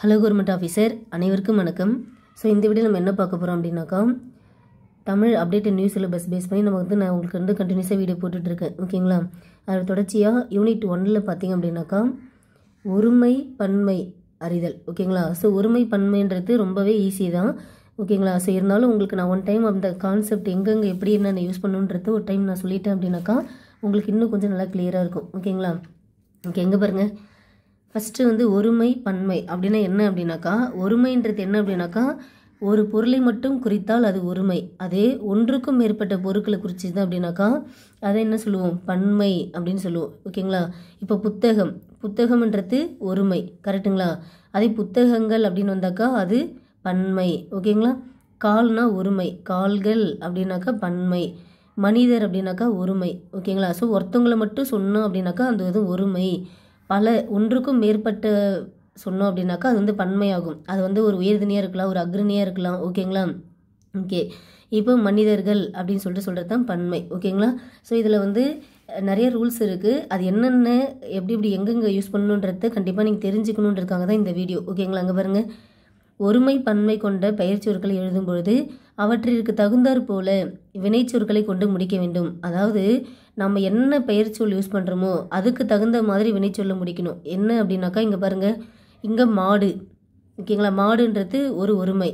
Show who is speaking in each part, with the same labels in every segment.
Speaker 1: Hello government officer அனைவருக்கும் வணக்கம். So இந்த வீடியோ நம்ம என்ன பார்க்க போகிறோம் அப்படின்னாக்கா, Tamil update new syllabus base பண்ணி நான் உங்களுக்கு கண்டினியூஸாக வீடியோ போட்டுட்ருக்கேன். ஓகேங்களா? அதில் தொடர்ச்சியாக யூனிட் 1ல் பார்த்தீங்க அப்படின்னாக்கா, ஒருமை பன்மை அறிதல். ஓகேங்களா? ஸோ ஒருமை பன்மைன்றது ரொம்பவே ஈஸி தான். ஓகேங்களா? ஸோ இருந்தாலும் உங்களுக்கு நான் ஒன் டைம் அந்த கான்செப்ட் எங்கெங்கே எப்படி என்னென்ன யூஸ் பண்ணுன்றது ஒரு டைம் நான் சொல்லிட்டேன் அப்படின்னாக்கா உங்களுக்கு இன்னும் கொஞ்சம் நல்லா கிளியராக இருக்கும். ஓகேங்களா? ஓகே, எங்கே பாருங்கள். ஃபஸ்ட்டு ஒருமை பன்மை அப்படின்னா என்ன அப்படின்னாக்கா, ஒருமைன்றது என்ன அப்படின்னாக்கா, ஒரு பொருளை மட்டும் குறித்தால் அது ஒருமை. அதே ஒன்றுக்கும் மேற்பட்ட பொருட்களை குறிச்சிது அப்படின்னாக்கா அதை என்ன சொல்லுவோம்? பன்மை அப்படின்னு சொல்லுவோம். ஓகேங்களா? இப்போ புத்தகம்ன்றது ஒருமை, கரெக்டுங்களா? அதே புத்தகங்கள் அப்படின்னு வந்தாக்கா அது பன்மை. ஓகேங்களா? கால்னா ஒருமை, கால்கள் அப்படின்னாக்கா பன்மை. மனிதர் அப்படின்னாக்கா ஒருமை. ஓகேங்களா? ஸோ ஒருத்தவங்களை மட்டும் சொன்னோம் அப்படின்னாக்கா அது ஒருமை. ஒன்றுக்கும் மேற்பட்ட சொன்னோம் அப்படின்னாக்கா அது பன்மையாகும். அது ஒரு உயர்தினியாக இருக்கலாம், ஒரு அக்ரணியாக இருக்கலாம். ஓகேங்களா? ஓகே, இப்போ மனிதர்கள் அப்படின்னு சொல்கிறது தான் பன்மை. ஓகேங்களா? ஸோ இதில் நிறைய ரூல்ஸ் இருக்குது. அது என்னென்ன எப்படி எங்கெங்கே யூஸ் பண்ணணுன்றத கண்டிப்பாக நீங்கள் தெரிஞ்சுக்கணுன்றதுக்காக தான் இந்த வீடியோ. ஓகேங்களா? அங்கே பாருங்கள். ஒருமை பன்மை கொண்ட பெயர்ச்சொற்களை எழுதும் பொழுது அவற்றிற்கு தகுந்தாற் போல வினைச்சொற்களை கொண்டு முடிக்க வேண்டும். அதாவது நம்ம என்ன பெயர்ச்சொல் யூஸ் பண்ணுறோமோ அதுக்கு தகுந்த மாதிரி வினைச்சொல்ல முடிக்கணும். என்ன அப்படின்னாக்கா, இங்கே பாருங்கள், இங்கே மாடு. ஓகேங்களா? மாடுன்றது ஒரு ஒருமை.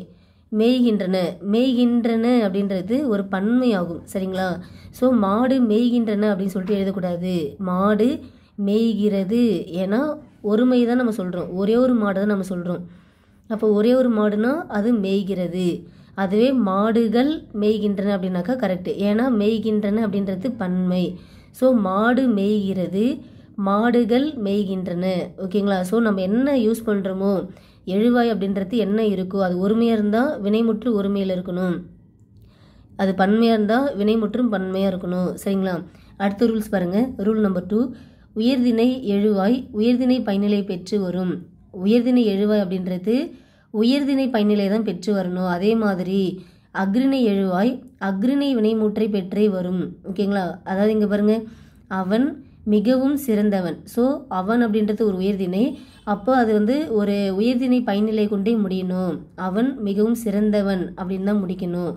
Speaker 1: மேய்கின்றன அப்படின்றது ஒரு பன்மை ஆகும். சரிங்களா? ஸோ மாடு மேய்கின்றன அப்படின்னு சொல்லிட்டு எழுதக்கூடாது. மாடு மேய்கிறது. ஏன்னா ஒருமை தான் நம்ம சொல்கிறோம், ஒரே ஒரு மாடு தான் நம்ம சொல்கிறோம். அப்போ ஒரே ஒரு மாடுனா அது மேய்கிறது. அதுவே மாடுகள் மேய்கின்றன அப்படின்னாக்கா கரெக்டு. ஏன்னா மேய்கின்றன அப்படின்றது பன்மை. ஸோ மாடு மேய்கிறது, மாடுகள் மேய்கின்றன. ஓகேங்களா? ஸோ நம்ம என்ன யூஸ் பண்ணுறோமோ எழுவாய் அப்படின்றது என்ன இருக்கோ அது ஒருமையாக இருந்தால் வினைமுற்று ஒருமையில் இருக்கணும், அது பன்மையாக இருந்தால் வினைமுற்றும் பன்மையாக இருக்கணும். சரிங்களா? அடுத்த ரூல்ஸ் பாருங்கள். ரூல் நம்பர் 2, உயர்திணை எழுவாய் உயர்திணை பயனிலை பெற்று வரும். உயர்திணை எழுவாய் அப்படின்றது உயர்திணை பயனிலை தான் பெற்று வரணும். அதே மாதிரி அக்ரிணை எழுவாய் அக்ரிணை வினைமுற்றை பெற்றே வரும். ஓகேங்களா? அதாவது இங்கே பாருங்கள், அவன் மிகவும் சிறந்தவன். ஸோ அவன் அப்படின்றது ஒரு உயர்திணை. அப்போ அது ஒரு உயர்திணை பயனிலை கொண்டே முடியணும். அவன் மிகவும் சிறந்தவன் அப்படின்னு தான் முடிக்கணும்.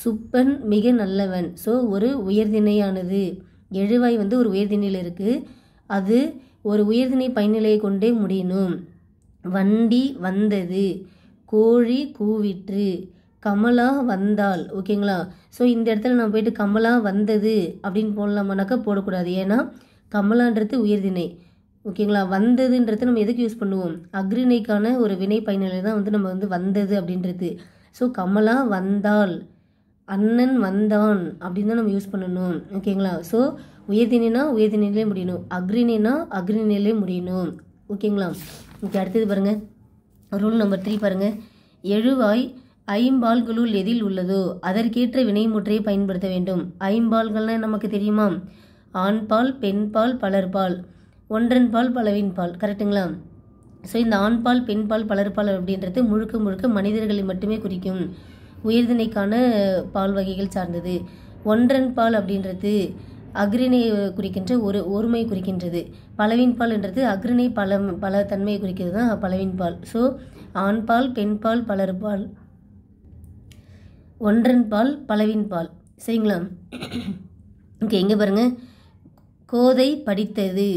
Speaker 1: சுப்பன் மிக நல்லவன். ஸோ ஒரு உயர்திணையானது எழுவாய் ஒரு உயர்திணையில் இருக்குது, அது ஒரு உயர்திணை பயனிலையை கொண்டே முடியணும். வண்டி வந்தது, கோழி கூவிற்று, கமலா வந்தாள். ஓகேங்களா? ஸோ இந்த இடத்துல நம்ம போயிட்டு கமலா வந்தது அப்படின்னு போடலாமானாக்கா போடக்கூடாது. ஏன்னா கமலான்றது உயர்திணை. ஓகேங்களா? வந்ததுன்றது நம்ம எதுக்கு யூஸ் பண்ணுவோம்? அக்ரிணைக்கான ஒரு வினை பயனிலை தான் நம்ம வந்தது அப்படின்றது. ஸோ கமலா வந்தாள், அண்ணன் வந்தான் அப்படின்னு தான் நம்ம யூஸ் பண்ணணும். ஓகேங்களா? ஸோ உயர்திணைனா உயர்திணையிலே முடியணும், அக்ரிணைனா அக்ரிணையிலே முடியணும். ஓகேங்களா? ஓகே, அடுத்தது பாருங்கள். ரூல் நம்பர் 3 பாருங்கள். எழுவாய் ஐம்பால்களுள் எதில் உள்ளதோ அதற்கேற்ற வினைமுற்றையை பயன்படுத்த வேண்டும். ஐம்பால்கள்னால் நமக்கு தெரியுமா? ஆண்பால், பெண்பால், பலர்பால், ஒன்றன்பால், பலவின்பால். கரெக்டுங்களா? ஸோ இந்த ஆண்பால், பெண்பால், பலர்பால் அப்படின்றது முழுக்க மனிதர்களை மட்டுமே குறிக்கும், உயர்திணைக்கான பால் வகைகள் சார்ந்தது. ஒன்றன்பால் அப்படின்றது அக்ரிணை குறிக்கின்ற ஒரு ஒருமை குறிக்கின்றது. பலவின்பால் என்றது அக்ரிணை பல தன்மையை குறிக்கிறது தான் பலவின்பால். ஸோ ஆண்பால், பெண்பால், பலர்பால், ஒன்றன்பால், பலவின்பால். சரிங்களா? ஓகே, எங்கே பாருங்கள். கோதை படித்தது.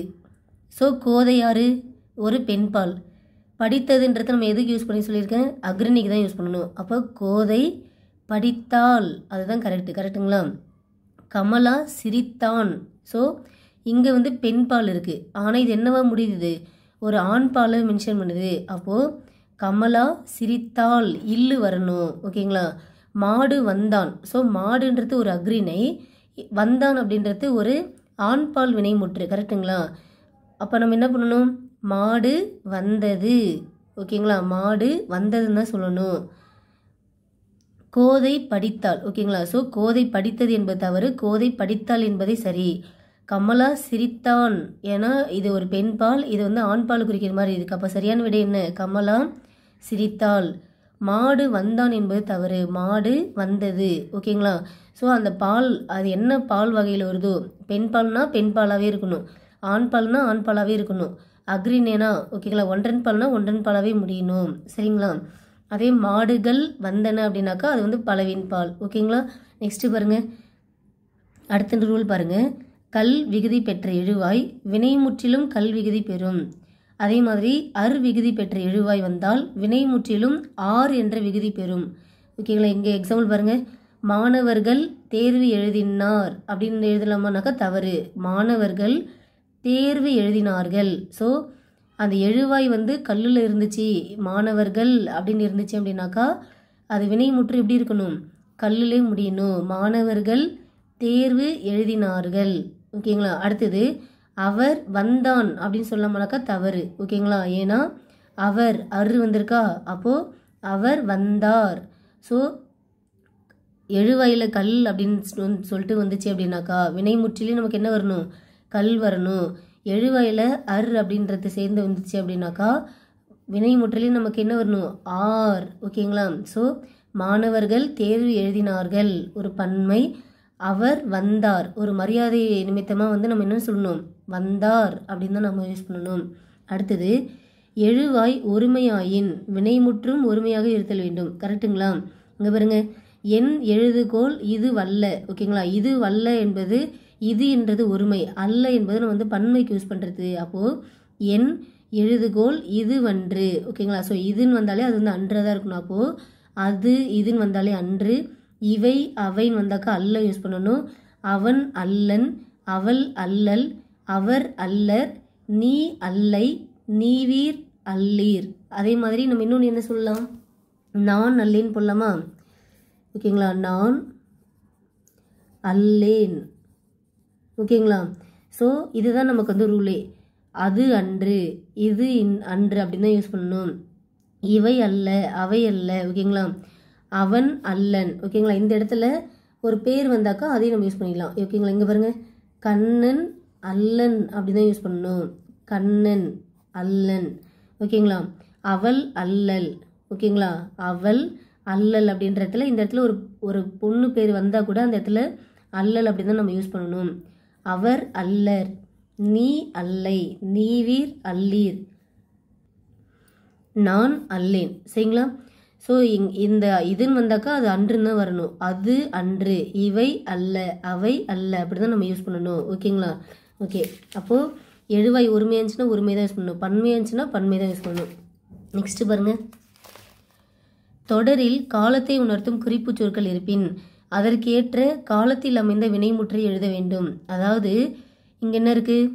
Speaker 1: ஸோ கோதை யாரு? ஒரு பெண்பால். படித்ததுன்றது நம்ம எதுக்கு யூஸ் பண்ணி சொல்லியிருக்கேன்? அக்ரிணைக்கு தான் யூஸ் பண்ணணும். அப்போ கோதை படித்தாள், அதுதான் கரெக்டுங்களா? கமலா சிரித்தான். ஸோ இங்கே பெண்பால் இருக்குது, ஆனால் இது என்னவா முடியுது? ஒரு ஆண்பாலை மென்ஷன் பண்ணுது. அப்போது கமலா சிரித்தாள் இல்லு வரணும். ஓகேங்களா? மாடு வந்தான். ஸோ மாடுன்றது ஒரு அக்ரிணை, வந்தான் அப்படின்றது ஒரு ஆண்பால் வினைமுற்று. கரெக்டுங்களா? அப்போ நம்ம என்ன பண்ணணும்? மாடு வந்தது. ஓகேங்களா? மாடு வந்ததுன்னு தான் சொல்லணும். கோதை படித்தாள். ஓகேங்களா? ஸோ கோதை படித்தது என்பது தவறு, கோதை படித்தாள் என்பதே சரி. கமலா சிரித்தான், ஏன்னா இது ஒரு பெண்பால், இது ஆண்பால் குறிக்கிற மாதிரி இருக்குது. அப்போ சரியான விடை என்ன? கமலா சிரித்தாள். மாடு வந்தான் என்பது தவறு, மாடு வந்தது. ஓகேங்களா? ஸோ அந்த பால் அது என்ன பால் வகையில் வருதோ, பெண்பால்னா பெண்பாலாகவே இருக்கணும், ஆண்பால்னா ஆண்பாலாகவே இருக்கணும். அக்ரினேனா ஓகேங்களா, ஒன்றன் பால்னா ஒன்றன் பாலாவே முடியணும். சரிங்களா. அதே மாடுகள் வந்தன அப்படின்னாக்கா அது வந்து பலவின் பால். ஓகேங்களா. நெக்ஸ்ட் பாருங்க, அடுத்த ரூல் பாருங்க. கல் விகுதி பெற்ற எழுவாய் வினை முற்றிலும் கல் விகுதி பெறும். அதே மாதிரி அர் விகுதி பெற்ற எழுவாய் வந்தால் வினை முற்றிலும் ஆர் என்ற விகுதி பெறும். ஓகேங்களா. இங்கே எக்ஸாம்பிள் பாருங்க, மாணவர்கள் தேர்வு எழுதினார் அப்படின்னு எழுதலாமானாக்கா தவறு. மாணவர்கள் தேர்வு எழுதினார்கள். ஸோ அந்த எழுவாய் வந்து கல்லில் இருந்துச்சு, மாணவர்கள் அப்படின்னு இருந்துச்சு அப்படின்னாக்கா அது வினை முற்று எப்படி இருக்கணும், கல்லிலே முடியணும். மாணவர்கள் தேர்வு எழுதினார்கள். ஓகேங்களா. அடுத்தது அவர் வந்தான் அப்படின்னு சொல்லாமனாக்கா தவறு. ஓகேங்களா. ஏன்னா அவர் அரு வந்திருக்கா, அப்போது அவர் வந்தார். ஸோ எழுவாயில் கல் அப்படின்னு சொல்லிட்டு வந்துச்சு அப்படின்னாக்கா வினை முற்றிலே நமக்கு என்ன வரணும், கல் வரணும். எழுவாயில் அர் அப்படின்றது சேர்ந்து வந்துச்சு அப்படின்னாக்கா வினை முற்றிலே நமக்கு என்ன வரணும், ஆர். ஓகேங்களா. ஸோ மாணவர்கள் தேர்வு எழுதினார்கள் ஒரு பன்மை, அவர் வந்தார் ஒரு மரியாதை நிமித்தமாக வந்து நம்ம என்ன சொல்லணும், வந்தார் அப்படின்னு தான் நம்ம யூஸ் பண்ணணும். அடுத்தது எழுவாய் ஒருமையாயின் வினைமுற்றும் ஒருமையாக இருத்தல் வேண்டும். கரெக்டுங்களா. இங்கே பாருங்க, என் எழுதுகோள் இது வல்ல. ஓகேங்களா. இது வல்ல என்பது இது என்றது ஒருமை, அல்ல என்பது நம்ம வந்து பன்மைக்கு யூஸ் பண்ணுறது. அப்போது என் எழுதுகோள் இது வன்று. ஓகேங்களா. ஸோ இதுன்னு வந்தாலே அது வந்து அன்றதாக இருக்கணும். அப்போது அது இதுன்னு வந்தாலே அன்று, இவை அவைன்னு வந்தாக்கா அல்ல யூஸ் பண்ணணும். அவன் அல்லன், அவள் அல்லல், அவர் அல்லர், நீ அல்லை, நீவீர் அல்லீர். அதே மாதிரி நம்ம இன்னொன்று என்ன சொல்லலாம், நான் அல்லேன்னு போடலாமா. ஓகேங்களா. நான் அல்லேன். ஓகேங்களா. ஸோ இதுதான் நமக்கு வந்து ரூலே. அது அன்று, இது அன்று அப்படின்னு தான் யூஸ் பண்ணணும். இவை அல்ல, அவை அல்ல. ஓகேங்களா. அவன் அல்லன். ஓகேங்களா. இந்த இடத்துல ஒரு பேர் வந்தாக்கா அதையும் நம்ம யூஸ் பண்ணிடலாம். ஓகேங்களா. இங்கே பாருங்கள், கண்ணன் அல்லன் அப்படி தான் யூஸ் பண்ணணும். கண்ணன் அல்லன். ஓகேங்களா. அவள் அல்லல். ஓகேங்களா. அவள் அல்லல் அப்படின்ற இடத்துல இந்த இடத்துல ஒரு பொண்ணு பேர் வந்தால் கூட அந்த இடத்துல அல்லல் அப்படின்னு தான் நம்ம யூஸ் பண்ணணும். அவர் அல்லர், நீ அல்லை, நீவீர் அல்லீர், நான் அல்லேன். சரிங்களா. ஸோ இந்த இதுன்னு வந்தாக்கா அது அன்றுன்னு தான் வரணும். அது அன்று, இவை அல்ல, அவை அல்ல அப்படி தான் நம்ம யூஸ் பண்ணணும். ஓகேங்களா. ஓகே. அப்போது எழுவாய் ஒருமையாக இருந்துச்சுன்னா ஒருமை தான் யூஸ் பண்ணணும், பன்மையாக இருந்துச்சுன்னா பன்மை தான் யூஸ் பண்ணணும். நெக்ஸ்ட்டு பாருங்கள், தொடரில் காலத்தை உணர்த்தும் குறிப்பு சொற்கள் இருப்பின் அதற்கேற்ற காலத்தில் அமைந்த வினைமுற்றை எழுத வேண்டும். அதாவது இங்கே என்ன இருக்குது,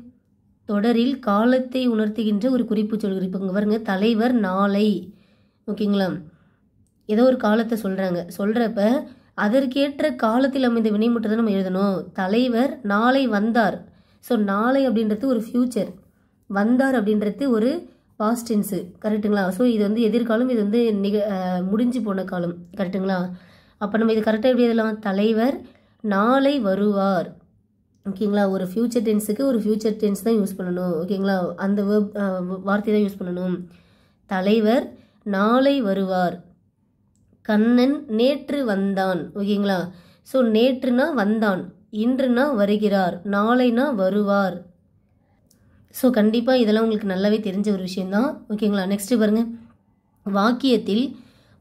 Speaker 1: தொடரில் காலத்தை உணர்த்துகின்ற ஒரு குறிப்பு சொற்கள். இப்போ இங்கே பாருங்க, தலைவர் நாளை. ஓகேங்களா. ஏதோ ஒரு காலத்தை சொல்கிறப்ப அதற்கேற்ற காலத்தில் அமைந்த வினைமுற்றை தான் நம்ம எழுதணும். தலைவர் நாளை வந்தார். ஸோ நாளை அப்படின்றது ஒரு ஃப்யூச்சர், வந்தார் அப்படின்றது ஒரு பாஸ்ட் டென்ஸு. கரெக்டுங்களா. ஸோ இது வந்து எதிர்காலம், இது வந்து முடிஞ்சு போன காலம். கரெக்டுங்களா. அப்போ நம்ம இது கரெக்டாக எப்படி எழுதலாம், தலைவர் நாளை வருவார். ஓகேங்களா. ஒரு ஃப்யூச்சர் டென்ஸுக்கு ஒரு ஃப்யூச்சர் டென்ஸ் தான் யூஸ் பண்ணணும். ஓகேங்களா. அந்த வார்த்தை தான் யூஸ் பண்ணணும். தலைவர் நாளை வருவார். கண்ணன் நேற்று வந்தான். ஓகேங்களா. ஸோ நேற்றுனா வந்தான், இன்றுனா வருகிறார், நாளைனா வருவார். ஸோ கண்டிப்பாக இதெல்லாம் உங்களுக்கு நல்லாவே தெரிஞ்ச ஒரு விஷயந்தான். ஓகேங்களா. நெக்ஸ்ட்டு பாருங்கள், வாக்கியத்தில்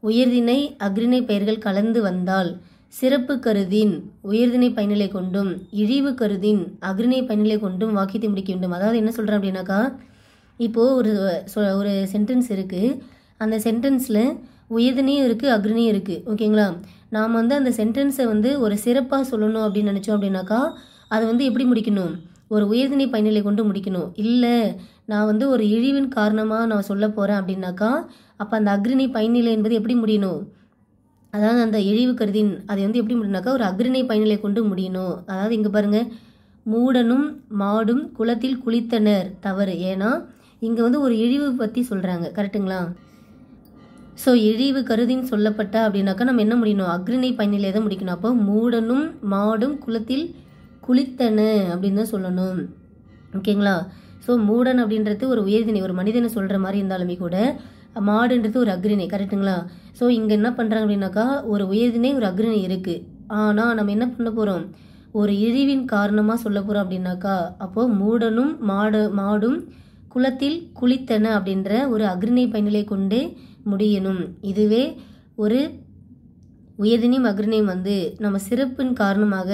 Speaker 1: உயர்திணை அக்ரிணை பெயர்கள் கலந்து வந்தால் சிறப்பு கருதின் உயர்திணை பயனிலை கொண்டும் இழிவு கருதின் அக்ரிணை பயனிலை கொண்டும் வாக்கியத்தை முடிக்க வேண்டும். அதாவது என்ன சொல்கிறேன் அப்படின்னாக்கா, இப்போது ஒரு சென்டென்ஸ் இருக்குது, அந்த சென்டென்ஸில் உயர்திணையும் இருக்குது அக்ரிணையும் இருக்குது. ஓகேங்களா. நாம் வந்து அந்த சென்டென்ஸை வந்து ஒரு சிறப்பாக சொல்லணும் அப்படின்னு நினச்சோம் அப்படின்னாக்கா அதை வந்து எப்படி முடிக்கணும், ஒரு உயர்திணை பயனிலை கொண்டு முடிக்கணும். இல்லை நான் வந்து ஒரு இழிவின் காரணமாக நான் சொல்ல போகிறேன் அப்படின்னாக்கா அப்போ அந்த அக்ரிணை பயனிலை என்பது எப்படி முடியணும், அதாவது அந்த இழிவு கருதின் அதை வந்து எப்படி முடியணுனாக்கா ஒரு அக்ரிணை பயனிலை கொண்டு முடியணும். அதாவது இங்கே பாருங்கள், மூடனும் மாடும் குளத்தில் குளித்தனர் தவறு. ஏன்னா இங்கே வந்து ஒரு இழிவு பற்றி சொல்கிறாங்க. கரெக்டுங்களா. ஸோ இழிவு கருதின்னு சொல்லப்பட்ட அப்படின்னாக்கா நம்ம என்ன முடியணும், அக்ரிணை பயனிலை தான் முடிக்கணும். அப்போ மூடனும் மாடும் குளத்தில் குளித்தன அப்படின்னு தான் சொல்லணும். ஓகேங்களா. ஸோ மூடன் அப்படின்றது ஒரு உயர்திணை, ஒரு மனிதனை சொல்கிற மாதிரி இருந்தாலுமே கூட மாடுன்றது ஒரு அக்ரிணை. கரெக்டுங்களா. ஸோ இங்கே என்ன பண்ணுறாங்க அப்படின்னாக்கா ஒரு உயர்திணை ஒரு அக்ரிணை இருக்குது. ஆனால் நம்ம என்ன பண்ண போகிறோம், ஒரு இழிவின் காரணமாக சொல்ல போகிறோம் அப்படின்னாக்கா அப்போது மூடனும் மாடும் குளத்தில் குளித்தன அப்படின்ற ஒரு அக்ரிணை பயனிலை கொண்டு முடியணும். இதுவே ஒரு உயர்திணையும் அக்ரிணையும் வந்து நம்ம சிறப்பின் காரணமாக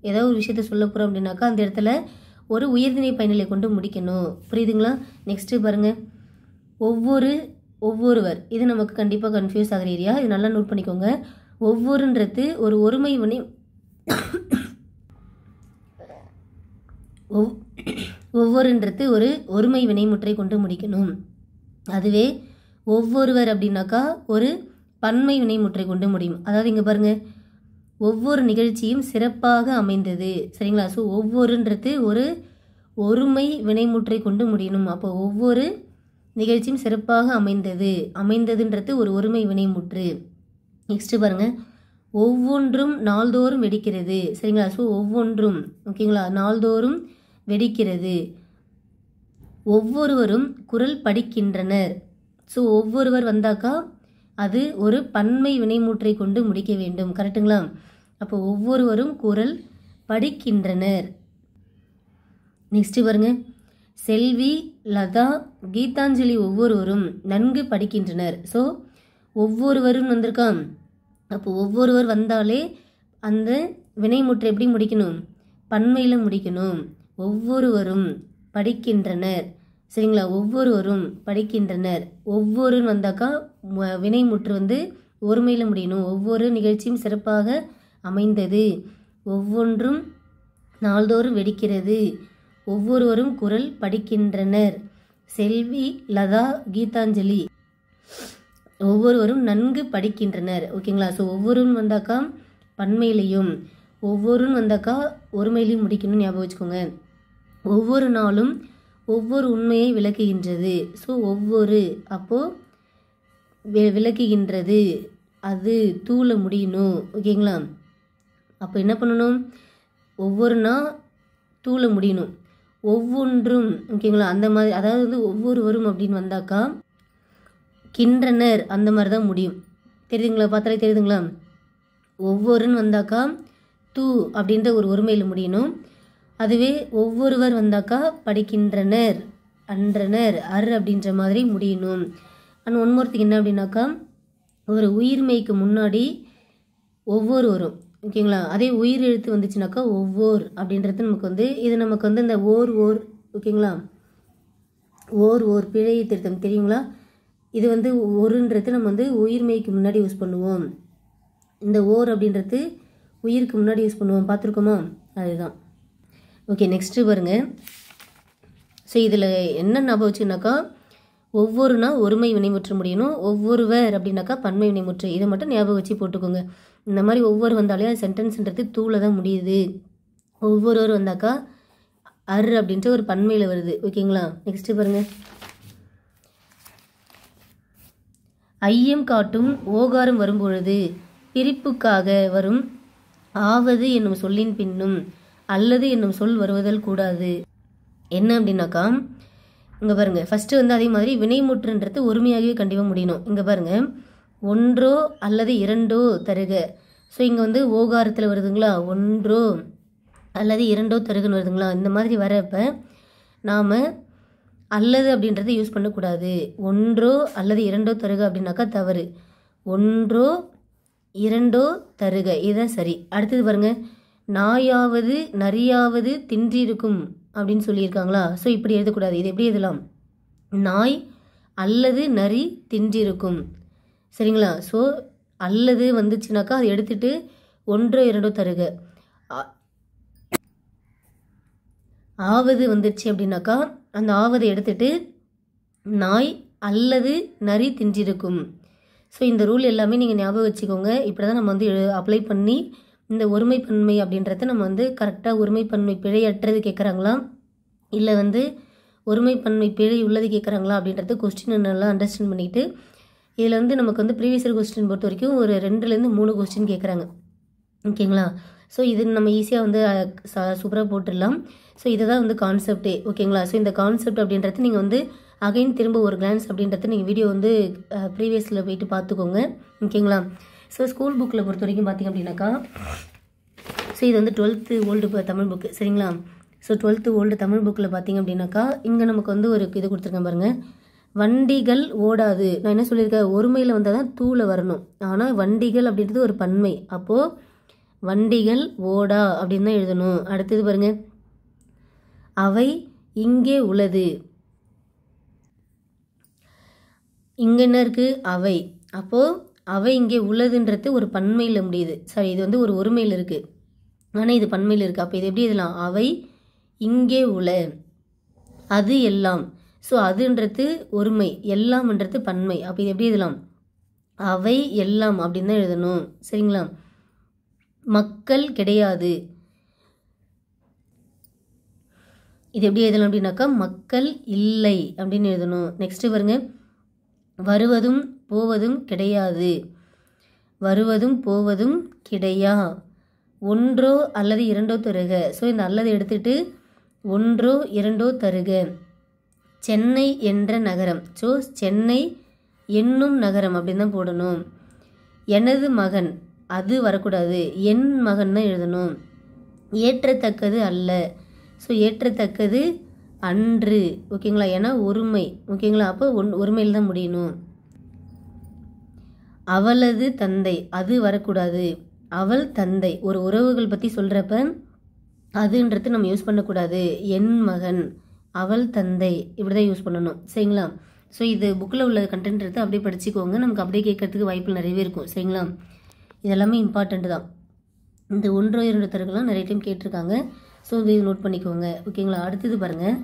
Speaker 1: ஏதாவது ஒரு விஷயத்த சொல்ல போகிறோம் அப்படின்னாக்கா அந்த இடத்துல ஒரு உயர்திணை பயனிலை கொண்டு முடிக்கணும். புரியுதுங்களா? நெக்ஸ்ட்டு பாருங்கள், ஒவ்வொருவர், இது நமக்கு கண்டிப்பாக கன்ஃபியூஸ் ஆகிற ஏரியா, இது நல்லா நோட் பண்ணிக்கோங்க. ஒவ்வொருன்றது ஒரு ஒருமை வினை ஒவ்வொருன்றது ஒரு ஒருமை வினைமுற்றை கொண்டு முடிக்கணும். அதுவே ஒவ்வொருவர் அப்படின்னாக்கா ஒரு பன்மை வினைமுற்றை கொண்டு முடியும். அதாவது இங்கே பாருங்கள், ஒவ்வொரு நிகழ்ச்சியும் சிறப்பாக அமைந்தது. சரிங்களா? ஸோ ஒவ்வொருன்றது ஒரு ஒருமை வினைமுற்றை கொண்டு முடியணும். அப்போ ஒவ்வொரு நிகழ்ச்சியும் சிறப்பாக அமைந்ததுன்றது ஒரு ஒருமை வினைமுற்று. நெக்ஸ்ட்டு பாருங்கள், ஒவ்வொன்றும் நாள்தோறும் வெடிக்கிறது. சரிங்களா? ஸோ ஒவ்வொன்றும், ஓகேங்களா, நாள்தோறும் வெடிக்கிறது. ஒவ்வொருவரும் குரல் படிக்கின்றனர். ஸோ ஒவ்வொருவர் வந்தாக்கா அது ஒரு பன்மை வினைமுற்றை கொண்டு முடிக்க வேண்டும். கரெக்டுங்களா? அப்போ ஒவ்வொருவரும் குரல் படிக்கின்றனர். நெக்ஸ்ட்டு பாருங்க, செல்வி, லதா, கீதாஞ்சலி ஒவ்வொருவரும் நன்கு படிக்கின்றனர். ஸோ ஒவ்வொருவரும் வந்திருக்கான். அப்போ ஒவ்வொருவர் வந்தாலே அந்த வினைமுற்றை எப்படி முடிக்கணும்? பன்மையில் முடிக்கணும். ஒவ்வொருவரும் படிக்கின்றனர். சரிங்களா? ஒவ்வொருவரும் படிக்கின்றனர். ஒவ்வொருன்னு வந்தாக்கா வினைமுற்று வந்து ஒருமையில் முடியணும். ஒவ்வொரு நிகழ்ச்சியும் சிறப்பாக அமைந்தது. ஒவ்வொன்றும் நாள்தோறும் வெடிக்கிறது. ஒவ்வொருவரும் குரல் படிக்கின்றனர். செல்வி, லதா, கீதாஞ்சலி ஒவ்வொருவரும் நன்கு படிக்கின்றனர். ஓகேங்களா? ஸோ ஒவ்வொருன்னு வந்தாக்கா பன்மையிலையும், ஒவ்வொருன்னு வந்தாக்கா ஒருமையிலையும் முடிக்கணும்னு ஞாபகம் வச்சுக்கோங்க. ஒவ்வொரு நாளும் ஒவ்வொரு உண்மையை விளக்குகின்றது. ஸோ ஒவ்வொரு அப்போது விளக்குகின்றது, அது தூள முடியணும். ஓகேங்களா? அப்போ என்ன பண்ணணும்? ஒவ்வொருனா தூள முடியணும். ஒவ்வொன்றும், ஓகேங்களா, அந்த மாதிரி, அதாவது வந்து ஒவ்வொருவரும் அப்படின்னு வந்தாக்கா கின்றனர் அந்த மாதிரி தான் முடியும். தெரியுதுங்களா? பார்த்தாலே தெரியுதுங்களா? ஒவ்வொருன்னு வந்தாக்கா தூ அப்படின்ற ஒரு ஒருமையில் முடியணும். அதுவே ஒவ்வொருவர் வந்தாக்கா படிக்கின்றனர், அன்றனர், அப்படின்ற மாதிரி முடியணும். அண்ட் ஒன்மோர்த்துக்கு என்ன அப்படின்னாக்கா, ஒரு உயிர்மெய்க்கு முன்னாடி ஒவ்வொருவரும், ஓகேங்களா, அதே உயிர் எழுத்து வந்துச்சுனாக்கா ஒவ்வொரு அப்படின்றது நமக்கு வந்து, இது நமக்கு வந்து இந்த ஓர் ஓகேங்களா, ஓர் பிழை திருத்தம் தெரியுங்களா? இது வந்து ஒருன்றது நம்ம வந்து உயிர்மெய்க்கு முன்னாடி யூஸ் பண்ணுவோம். இந்த ஓர் அப்படின்றது உயிருக்கு முன்னாடி யூஸ் பண்ணுவோம். பார்த்துருக்கோமா? அதுதான். ஓகே, நெக்ஸ்ட்டு பாருங்கள். ஸோ இதில் என்ன ஞாபகம் வச்சுனாக்கா, ஒவ்வொருனா ஒருமை வினைமுற்று முடியணும். ஒவ்வொருவர் அப்படின்னாக்கா பன்மை வினைமுற்று. இதை மட்டும் ஞாபகம் வச்சு போட்டுக்கோங்க. இந்த மாதிரி ஒவ்வொரு வந்தாலே அது சென்டென்ஸ்ன்றது தூள தான் முடியுது. ஒவ்வொருவர் வந்தாக்கா அப்படின்ட்டு ஒரு பன்மையில் வருது. ஓகேங்களா? நெக்ஸ்ட்டு பாருங்கள், ஐயம் காட்டும் ஓகாரம் வரும்பொழுது பிரிப்புக்காக வரும் ஆவது என்னும் சொல்லின் பின்னும் அல்லது என்னும் சொல் வருவதல் கூடாது. என்ன அப்படின்னாக்கா, இங்கே பாருங்கள், ஃபஸ்ட்டு வந்து அதே மாதிரி வினைமுற்றுன்றது ஒருமையாகவே கண்டிப்பாக முடியணும். இங்கே பாருங்கள், ஒன்றோ அல்லது இரண்டோ தருக. ஸோ இங்கே வந்து ஓகாரத்தில் வருதுங்களா, ஒன்றோ அல்லது இரண்டோ தருகன்னு வருதுங்களா. இந்த மாதிரி வரப்போ நாம் அல்லது அப்படின்றத யூஸ் பண்ணக்கூடாது. ஒன்றோ அல்லது இரண்டோ தருக அப்படின்னாக்கா தவறு. ஒன்றோ இரண்டோ தருக, இதுதான் சரி. அடுத்தது பாருங்கள், நாயாவது நரியாவது தின்றிருக்கும் அப்படின்னு சொல்லியிருக்காங்களா. ஸோ இப்படி எழுதக்கூடாது. இது எப்படி எழுதலாம்? நாய் அல்லது நரி தின்றிருக்கும். சரிங்களா? ஸோ அல்லது வந்துச்சுனாக்கா அதை எடுத்துட்டு ஒன்றோ இரண்டோ தருக. ஆவது வந்துச்சு அப்படின்னாக்கா அந்த ஆவதை எடுத்துட்டு நாய் அல்லது நரி தின்றிருக்கும். ஸோ இந்த ரூல் எல்லாமே நீங்கள் ஞாபகம் வச்சுக்கோங்க. இப்படி தான் நம்ம வந்து அப்ளை பண்ணி இந்த ஒருமைப்பன்மை அப்படின்றத நம்ம வந்து கரெக்டாக ஒருமைப்பன்மை பிழையற்றது கேட்குறாங்களா இல்லை வந்து ஒருமைப்பன்மை பிழை உள்ளது கேட்குறாங்களா அப்படின்றத கொஸ்டினை நல்லா அண்டர்ஸ்டாண்ட் பண்ணிவிட்டு, இதில் வந்து நமக்கு வந்து ப்ரீவியஸ் இயர் கொஸ்டின் பொறுத்த வரைக்கும் ஒரு 2லேருந்து 3 கொஸ்டின் கேட்குறாங்க. ஓகேங்களா? ஸோ இது நம்ம ஈஸியாக வந்து சூப்பராக போட்டுடலாம். ஸோ இதை தான் வந்து கான்செப்டே. ஓகேங்களா? ஸோ இந்த கான்செப்ட் அப்படின்றது நீங்கள் வந்து அகைன் திரும்ப ஒரு கிளான்ஸ் அப்படின்றத நீங்கள் வீடியோ வந்து ப்ரீவியஸில் போயிட்டு பார்த்துக்கோங்க. ஓகேங்களா? ஸோ ஸ்கூல் புக்கில் பொறுத்த வரைக்கும் பார்த்திங்க அப்படின்னாக்கா, ஸோ இது வந்து 12th ஓல்டு தமிழ் புக்கு. சரிங்களா? ஸோ 12th ஓல்டு தமிழ் புக்கில் பார்த்தீங்க அப்படின்னாக்கா இங்கே நமக்கு வந்து ஒரு இது கொடுத்துருக்கேன் பாருங்கள். வண்டிகள் ஓடாது. நான் என்ன சொல்லியிருக்கேன், ஒருமையில் வந்தால் தான் தூள வரணும். ஆனால் வண்டிகள் அப்படின்றது ஒரு பன்மை. அப்போது வண்டிகள் ஓடா அப்படின்னு தான் எழுதணும். அடுத்தது பாருங்கள், அவை இங்கே உள்ளது. இங்கே என்ன இருக்குது, அவை. அப்போது அவை இங்கே உள்ளதுன்றது ஒரு பன்மையில் முடியுது. சாரி, இது வந்து ஒரு ஒருமையில் இருக்குது, ஆனால் இது பன்மையில் இருக்குது. அப்போ இது எப்படி எழுதலாம், அவை இங்கே உள்ள. அது எல்லாம். ஸோ அதுன்றது ஒருமை, எல்லாம்ன்றது பன்மை. அப்போ இது எப்படி எழுதலாம், அவை எல்லாம் அப்படின்னு தான் எழுதணும். சரிங்களா. மக்கள் கிடையாது. இது எப்படி எழுதலாம் அப்படின்னாக்கா மக்கள் இல்லை அப்படின்னு எழுதணும். நெக்ஸ்ட் பாருங்க, வருவதும் போவதும் கிடையாது. வருவதும் போவதும் கிடையா. ஒன்றோ அல்லது இரண்டோ தருக. ஸோ இந்த அல்லது எடுத்துட்டு ஒன்றோ இரண்டோ தருக. சென்னை என்ற நகரம். ஸோ சென்னை என்னும் நகரம் அப்படின்னு தான் போடணும். எனது மகன், அது வரக்கூடாது, என் மகன் தான் எழுதணும். ஏற்றத்தக்கது அல்ல. ஸோ ஏற்றத்தக்கது அன்று. ஓகேங்களா, ஏன்னா ஒருமை. ஓகேங்களா, அப்போ ஒருமையில் தான் முடியணும். அவளது தந்தை, அது வரக்கூடாது. அவள் தந்தை. ஒரு உறவுகள் பற்றி சொல்கிறப்ப அதுன்றது நம்ம யூஸ் பண்ணக்கூடாது. என் மகன், அவள் தந்தை, இப்படி தான் யூஸ் பண்ணணும். சரிங்களா. ஸோ இது புக்கில் உள்ள கண்டென்ட் அப்படியே படிச்சுக்கோங்க. நமக்கு அப்படியே கேட்கறதுக்கு வாய்ப்பு நிறையவே இருக்கும். சரிங்களா. இதெல்லாமே இம்பார்ட்டண்ட்டு தான். இந்த ஒன்றோ இரண்டு தருகெல்லாம் நிறைய டைம் கேட்டிருக்காங்க. ஸோ இது நோட் பண்ணிக்கோங்க. ஓகேங்களா. அடுத்தது பாருங்கள்.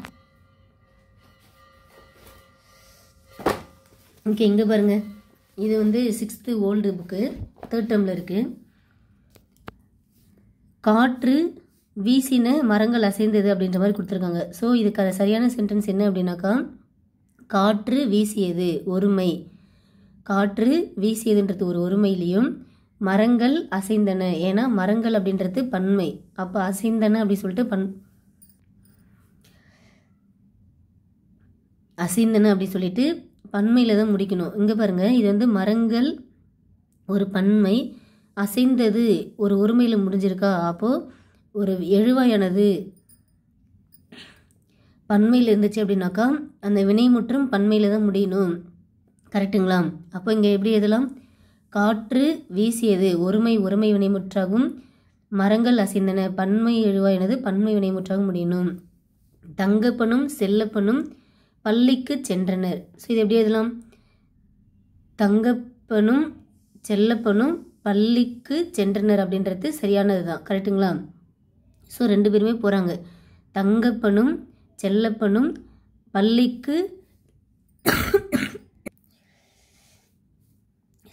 Speaker 1: ஓகே, இங்கே பாருங்கள். இது வந்து 6th ஓல்டு புக்கு, 3rd டேர்மில் இருக்குது. காற்று வீசின மரங்கள் அசைந்தது அப்படின்ற மாதிரி கொடுத்துருக்காங்க. ஸோ இதுக்கு சரியான சென்டென்ஸ் என்ன அப்படின்னாக்கா, காற்று வீசியது ஒருமை. காற்று வீசியதுன்றது ஒரு ஒருமையிலையும், மரங்கள் அசைந்தன, ஏன்னா மரங்கள் அப்படின்றது பன்மை. அப்போ அசைந்தன அப்படி சொல்லிட்டு அசைந்தன அப்படி சொல்லிட்டு பன்மையில் தான் முடிக்கணும். இங்கே பாருங்கள், இது வந்து மரங்கள் ஒரு பன்மை, அசைந்தது ஒரு ஒருமையில் முடிஞ்சிருக்கா. அப்போது ஒரு எழுவாயானது பன்மையில் இருந்துச்சு அப்படின்னாக்கா அந்த வினைமுற்றும் பன்மையில் தான் முடியணும். கரெக்டுங்களா. அப்போ இங்கே எப்படி எழுதலாம், காற்று வீசியது ஒருமை வினைமுற்றாகும், மரங்கள் அசைந்தன பன்மை எழுவாயானது பன்மை வினைமுற்றாக முடியணும். தங்கப்பனும் செல்லப்பனும் பள்ளிக்கு சென்றனர். ஸோ இது எப்படி எழுதலாம், தங்கப்பனும் செல்லப்பனும் பள்ளிக்கு சென்றனர் அப்படின்றது சரியானது தான். கரெக்டுங்களா. ஸோ 2 பேருமே போகிறாங்க. தங்கப்பனும் செல்லப்பனும் பள்ளிக்கு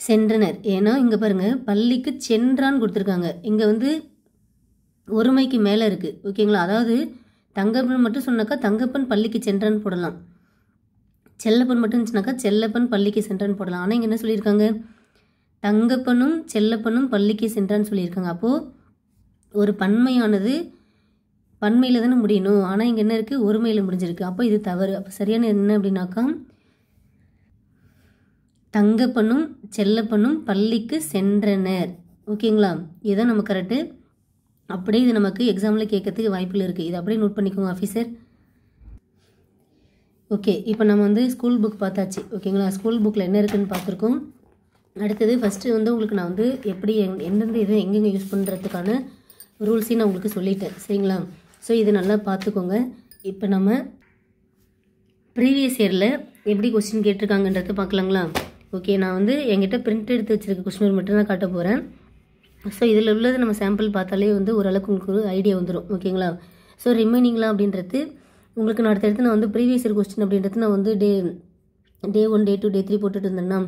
Speaker 1: சென்றனர். ஏன்னா இங்கே பாருங்கள், பள்ளிக்கு சென்றான்னு கொடுத்துருக்காங்க. இங்கே வந்து ஒருமைக்கு மேலே இருக்குது. ஓகேங்களா. அதாவது தங்கப்பன் மட்டும் சொன்னாக்கா தங்கப்பன் பள்ளிக்கு சென்றான்னு போடலாம். செல்லப்பன் மட்டும் இருந்துச்சுனாக்கா செல்லப்பன் பள்ளிக்கு சென்றான்னு போடலாம். ஆனால் இங்கே என்ன சொல்லியிருக்காங்க, தங்கப்பனும் செல்லப்பனும் பள்ளிக்கு சென்றான்னு சொல்லியிருக்காங்க. அப்போது ஒரு பன்மையானது பன்மையில் தானே முடியணும். ஆனால் இங்கே என்ன இருக்குது, ஒருமையில் முடிஞ்சிருக்கு. அப்போ இது தவறு. அப்போ சரியான என்ன அப்படின்னாக்கா, தங்கப்பனும் செல்லப்பனும் பள்ளிக்கு சென்றனர். ஓகேங்களா. இதுதான் நம்ம கரெக்டு. அப்படியே இது நமக்கு எக்ஸாமில் கேட்கறதுக்கு வாய்ப்பில் இருக்குது. இது அப்படியே நோட் பண்ணிக்கோங்க ஆஃபீஸர். ஓகே, இப்போ நம்ம வந்து ஸ்கூல் புக் பார்த்தாச்சு. ஓகேங்களா. ஸ்கூல் புக்கில் என்ன இருக்குதுன்னு பார்த்துருக்கோம். அடுத்தது ஃபஸ்ட்டு வந்து உங்களுக்கு நான் வந்து எப்படி எந்தெந்த இது எங்கெங்கே யூஸ் பண்ணுறதுக்கான ரூல்ஸையும் நான் உங்களுக்கு சொல்லிட்டேன். சரிங்களா. ஸோ இது நல்லா பார்த்துக்கோங்க. இப்போ நம்ம ப்ரீவியஸ் இயரில் எப்படி கொஸ்டின் கேட்டிருக்காங்கன்றத பார்க்கலாங்களா. ஓகே, நான் வந்து என்கிட்ட பிரிண்ட் எடுத்து வச்சுருக்க கொஸ்டின் மட்டும்தான் காட்ட போகிறேன். ஸோ இதில் உள்ளது நம்ம சாம்பிள் பார்த்தாலே வந்து ஓரளவுக்கு உங்களுக்கு ஒரு ஐடியா வந்துடும். ஓகேங்களா. ஸோ ரிமைனிங்லாம் அப்படின்றது உங்களுக்கு நான் அடுத்தடுத்து நான் வந்து ப்ரீவியஸ் இயர் கொஸ்டின் அப்படின்றது நான் வந்து டே 1 டே 2 டே 3 போட்டுட்டு இருந்தேன்னா,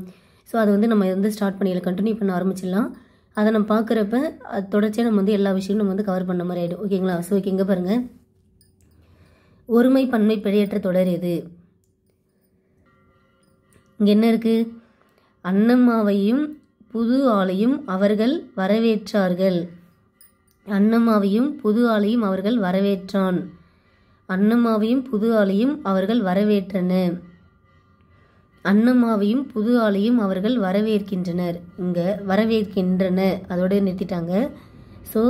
Speaker 1: ஸோ அதை வந்து நம்ம வந்து ஸ்டார்ட் பண்ணிடலாம், கண்டினியூ பண்ண ஆரம்பிச்சிடலாம். அதை நம்ம பார்க்குறப்ப அது தொடர்ச்சியாக நம்ம வந்து எல்லா விஷயமும் நம்ம வந்து கவர் பண்ண மாதிரி ஆகிடும். ஓகேங்களா. ஸோ ஓகே, இங்கே பாருங்கள், ஒருமை பன்மை பிழையற்ற தொடர் எது. இங்கே என்ன இருக்குது, அன்னம்மாவையும் புது ஆளையும் அவர்கள் வரவேற்றார்கள். அன்னம்மாவையும் புது ஆளையும் அவர்கள் வரவேற்றான். அன்னம்மாவையும் புது ஆளையும் அவர்கள் வரவேற்றன. அன்னம்மாவையும் புது ஆளையும் அவர்கள் வரவேற்கின்றனர். இங்கே வரவேற்கின்றன அதோட நிறுத்திட்டாங்க. ஸோ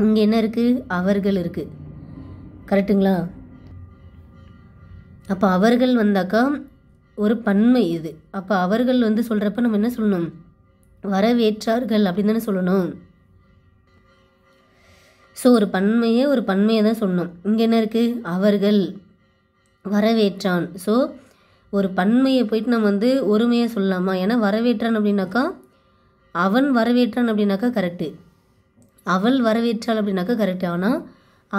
Speaker 1: இங்கே என்ன இருக்குது, அவர்கள் இருக்குது. கரெக்டுங்களா? அப்போ அவர்கள் வந்தாக்கா ஒரு பன்மை இது. அப்போ அவர்கள் வந்து சொல்கிறப்ப நம்ம என்ன சொல்லணும்? வரவேற்றார்கள் அப்படின்னு தானே சொல்லணும். ஸோ ஒரு பன்மையை தான் சொல்லணும். இங்கே என்ன இருக்குது? அவர்கள் வரவேற்றான். ஸோ ஒரு பன்மையை போயிட்டு நம்ம வந்து ஒருமையாக சொல்லலாமா? ஏன்னா வரவேற்றான் அப்படின்னாக்கா அவன் வரவேற்றான் அப்படின்னாக்கா கரெக்டு, அவள் வரவேற்றாள் அப்படின்னாக்கா கரெக்டு. ஆனால்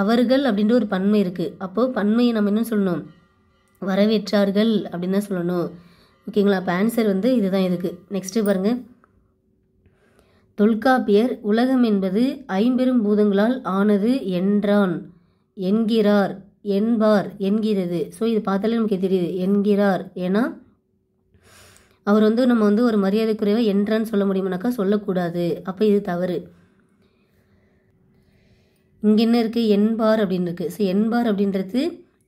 Speaker 1: அவர்கள் அப்படின்ற ஒரு பன்மை இருக்குது. அப்போது பன்மையை நம்ம என்ன சொல்லணும்? வரவேற்றார்கள் அப்படின்னு தான் சொல்லணும். ஓகேங்களா? அப்போ ஆன்சர் வந்து இதுதான் இதுக்கு. நெக்ஸ்ட்டு பாருங்கள். தொல்காப்பியர் உலகம் என்பது ஐம்பெரும் பூதங்களால் ஆனது என்றான், என்கிறார், என்பார், என்கிறது. ஸோ இது பார்த்தாலே நமக்கு தெரியுது என்கிறார். ஏன்னா அவர் வந்து நம்ம வந்து ஒரு மரியாதைக்குறைவாக என்றான்னு சொல்ல முடியுமானாக்கா சொல்லக்கூடாது. அப்போ இது தவறு. இங்கே என்ன இருக்குது? என்பார் அப்படின்னு இருக்குது. ஸோ என்பார் அப்படின்றது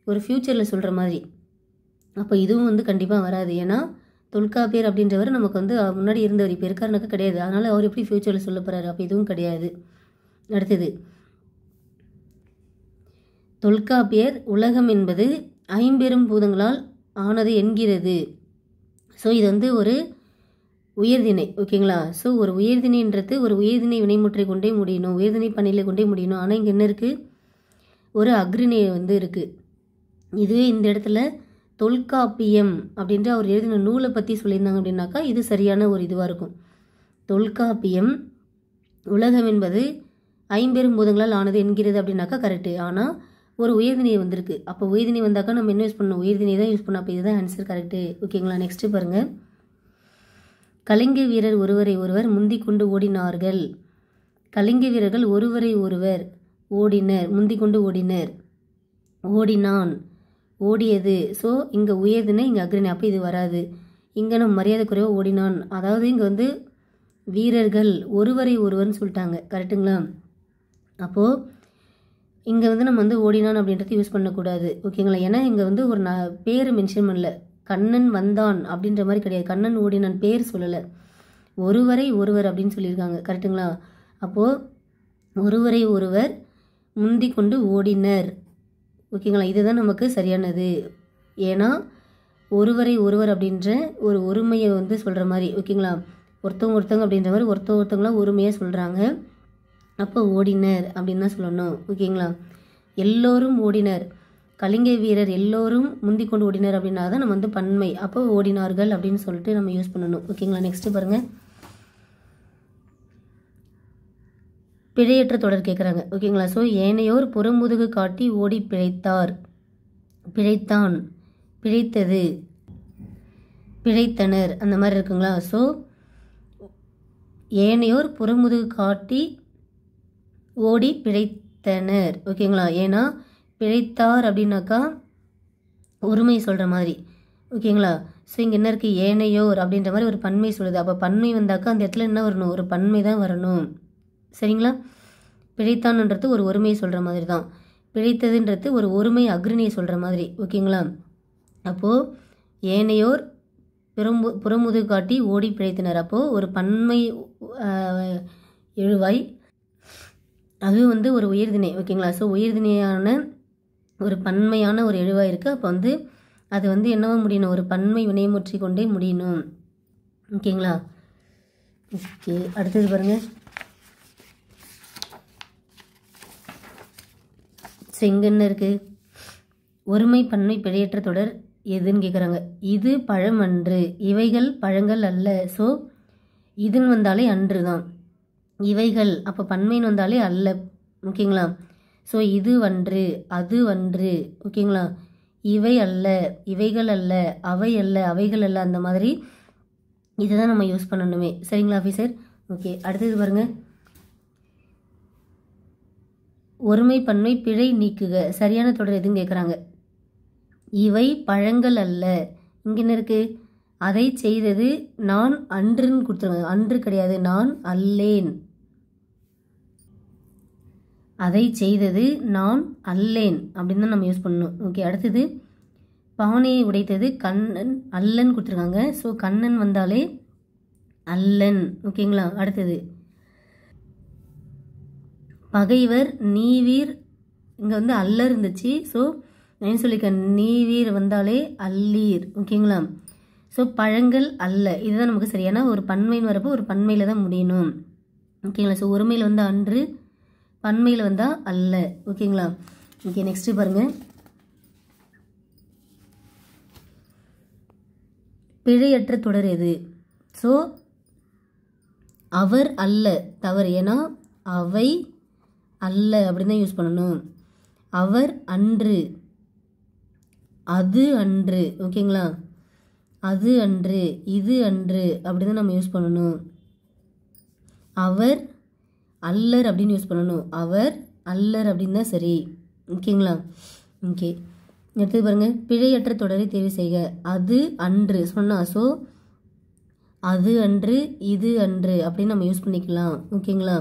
Speaker 1: ஒரு ஃப்யூச்சரில் சொல்கிற மாதிரி. அப்போ இதுவும் வந்து கண்டிப்பாக வராது. ஏன்னா தொல்காப்பியர் அப்படின்றவர் நமக்கு வந்து முன்னாடி இருந்தவர், இப்போ இருக்காருனாக்கா கிடையாது. அதனால் அவர் எப்படி ஃப்யூச்சரில் சொல்ல போகிறாரு? அப்போ இதுவும் கிடையாது. அடுத்தது, தொல்காப்பியர் உலகம் என்பது ஐம்பெரும் பூதங்களால் ஆனது என்கிறது. ஸோ இது வந்து ஒரு உயர்திணை. ஓகேங்களா? ஸோ ஒரு உயர்திணைன்றது ஒரு உயர்திணை வினைமுற்றை கொண்டே முடியணும், உயர்திணை பணியில கொண்டே முடியணும். ஆனால் இங்கே என்ன இருக்குது? ஒரு அக்ரிணை வந்து இருக்குது. இதுவே இந்த இடத்துல தொல்காப்பியம் அப்படின்ற அவர் எழுதின நூலை பற்றி சொல்லியிருந்தாங்க அப்படின்னாக்கா இது சரியான ஒரு இதுவாக இருக்கும். தொல்காப்பியம் உலகம் என்பது ஐம்பெரும் பூதங்களால் ஆனது என்கிறது அப்படின்னாக்கா கரெக்டு. ஆனால் ஒரு உயர்திணை வந்திருக்கு. அப்போ உயர்திணை வந்தாக்கா நம்ம என்ன யூஸ் பண்ணணும்? உயர்திணை தான் யூஸ் பண்ணணும். அப்போ இதுதான் ஆன்சர் கரெக்டு. ஓகேங்களா? நெக்ஸ்ட்டு பாருங்கள். கலிங்க வீரர் ஒருவரை ஒருவர் முந்தி கொண்டு ஓடினார்கள். கலிங்க வீரர்கள் ஒருவரை ஒருவர் ஓடினர், முந்தி கொண்டு ஓடினர். ஓடினான், ஓடியது. ஸோ இங்கே உயர்திணை, இங்கே அக்ரிணை. அப்போ இது வராது. இங்கே நம்ம மரியாதை குறைவாக ஓடினான். அதாவது இங்கே வந்து வீரர்கள் ஒருவரை ஒருவர்னு சொல்லிட்டாங்க. கரெக்டுங்களா? அப்போது இங்கே வந்து நம்ம வந்து ஓடினான் அப்படின்றது யூஸ் பண்ணக்கூடாது. ஓகேங்களா? ஏன்னா இங்கே வந்து ஒரு பேர் மென்ஷன் பண்ணல. கண்ணன் வந்தான் அப்படின்ற மாதிரி கிடையாது. கண்ணன் ஓடினான் பேர் சொல்லலை. ஒருவரை ஒருவர் அப்படின்னு சொல்லியிருக்காங்க. கரெக்டுங்களா? அப்போது ஒருவரை ஒருவர் முந்தி கொண்டு ஓடினர். ஓகேங்களா? இதுதான் நமக்கு சரியானது. ஏன்னா ஒருவரை ஒருவர் அப்படின்ற ஒரு ஒருமையை வந்து சொல்கிற மாதிரி. ஓகேங்களா? ஒருத்தவங்க அப்படின்ற மாதிரி ஒருத்தவங்களாம் ஒருமையாக சொல்கிறாங்க. அப்போ ஓடினர் அப்படின்னு தான் சொல்லணும். ஓகேங்களா? எல்லோரும் ஓடினர், கலிங்க வீரர் எல்லோரும் முந்தி கொண்டு ஓடினர் அப்படின்னா தான் நம்ம வந்து பன்மை. அப்போ ஓடினார்கள் அப்படின்னு சொல்லிட்டு நம்ம யூஸ் பண்ணணும். ஓகேங்களா? நெக்ஸ்ட்டு பாருங்கள். பிழையற்ற தொடர் கேட்குறாங்க. ஓகேங்களா? ஸோ ஏனையோர் புறமுதுகு காட்டி ஓடி பிழைத்தார், பிழைத்தான், பிழைத்தது, பிழைத்தனர், அந்த மாதிரி இருக்குங்களா? ஸோ ஏனையோர் புறமுதுகு காட்டி ஓடி பிழைத்தனர். ஓகேங்களா? ஏன்னா பிழைத்தார் அப்படின்னாக்கா ஒருமை சொல்கிற மாதிரி. ஓகேங்களா? ஸோ இங்கே என்ன இருக்குது? ஏனையோர் அப்படின்ற மாதிரி ஒரு பன்மை சொல்லுது. அப்போ பன்மை வந்தாக்கா அந்த இடத்துல என்ன வரணும்? ஒரு பன்மை தான் வரணும். சரிங்களா? பிழைத்தான்ன்றது ஒரு ஒருமையை சொல்கிற மாதிரி தான். பிழைத்ததுன்றது ஒரு ஒருமை அக்ரிணியை சொல்கிற மாதிரி. ஓகேங்களா? அப்போது ஏனையோர் புறமுது காட்டி ஓடி பிழைத்தனர். அப்போது ஒரு பன்மை எழுவாய், அது வந்து ஒரு உயர்திணை. ஓகேங்களா? ஸோ உயர்திணையான ஒரு பன்மையான ஒரு எழுவாய் இருக்குது. அப்போ வந்து அது வந்து என்னவா முடியணும்? ஒரு பன்மை வினைமுற்றி கொண்டே முடியணும். ஓகேங்களா? ஓகே, அடுத்தது பாருங்கள். செங்கன்னு இருக்குது. ஒருமை பன்மை பிழையற்ற தொடர் எதுன்னு கேட்குறாங்க. இது பழம் அன்று, இவைகள் பழங்கள் அல்ல. ஸோ இதுன்னு வந்தாலே அன்று தான். இவைகள் அப்போ பன்மைன்னு வந்தாலே அல்ல. ஓகேங்களா? ஸோ இது அன்று, அது அன்று. ஓகேங்களா? இவை அல்ல, இவைகள் அல்ல, அவை அல்ல, அவைகள் அல்ல, அந்த மாதிரி இதுதான் நம்ம யூஸ் பண்ணணுமே. சரிங்களா ஆஃபீஸர்? ஓகே, அடுத்தது பாருங்கள். ஒருமை பன்மை பிழை நீக்குக, சரியான தொடர் எதுன்னு கேட்குறாங்க. இவை பழங்கள் அல்ல. இங்கே என்ன இருக்குது? அதை செய்தது நான் அன்றுன்னு கொடுத்துருங்க. அன்று கிடையாது, நான் அல்லேன். அதை செய்தது நான் அல்லேன் அப்படின்னு தான் நம்ம யூஸ் பண்ணணும். ஓகே, அடுத்தது பானையை உடைத்தது கண்ணன் அல்லன் கொடுத்துருக்காங்க. ஸோ கண்ணன் வந்தாலே அல்லன். ஓகேங்களா? அடுத்தது பகைவர் நீவீர் இங்கே வந்து அல்ல இருந்துச்சு. ஸோ நான் என்ன சொல்லியிருக்கேன், நீவீர் வந்தாலே அல்லீர். ஓகேங்களா? ஸோ பழங்கள் அல்ல, இதுதான் நமக்கு சரியான ஒரு பன்மைன்னு வரப்போ ஒரு பன்மையில் தான் முடியணும். ஓகேங்களா? ஸோ ஒருமையில் வந்து அன்று, பன்மையில் வந்தால் அல்ல. ஓகேங்களா? ஓகே, நெக்ஸ்ட்டு பாருங்கள். பிழையற்ற தொடர் எது? ஸோ அவர் அல்ல தவறு, ஏன்னா அவை அல்ல அப்படின்னு தான் யூஸ் பண்ணணும். அவர் அன்று, அது அன்று. ஓகேங்களா? அது அன்று, இது அன்று அப்படின்னு தான் நம்ம யூஸ் பண்ணணும். அவர் அல்லர் அப்படின்னு யூஸ் பண்ணணும். அவர் அல்லர் அப்படின்னு தான் சரி. ஓகேங்களா? ஓகே, எடுத்து பாருங்க. பிழையற்ற தொடரை தேர்வு செய்க. அது அன்று சொன்னா, ஸோ அது அன்று, இது அன்று அப்படின்னு நம்ம யூஸ் பண்ணிக்கலாம். ஓகேங்களா?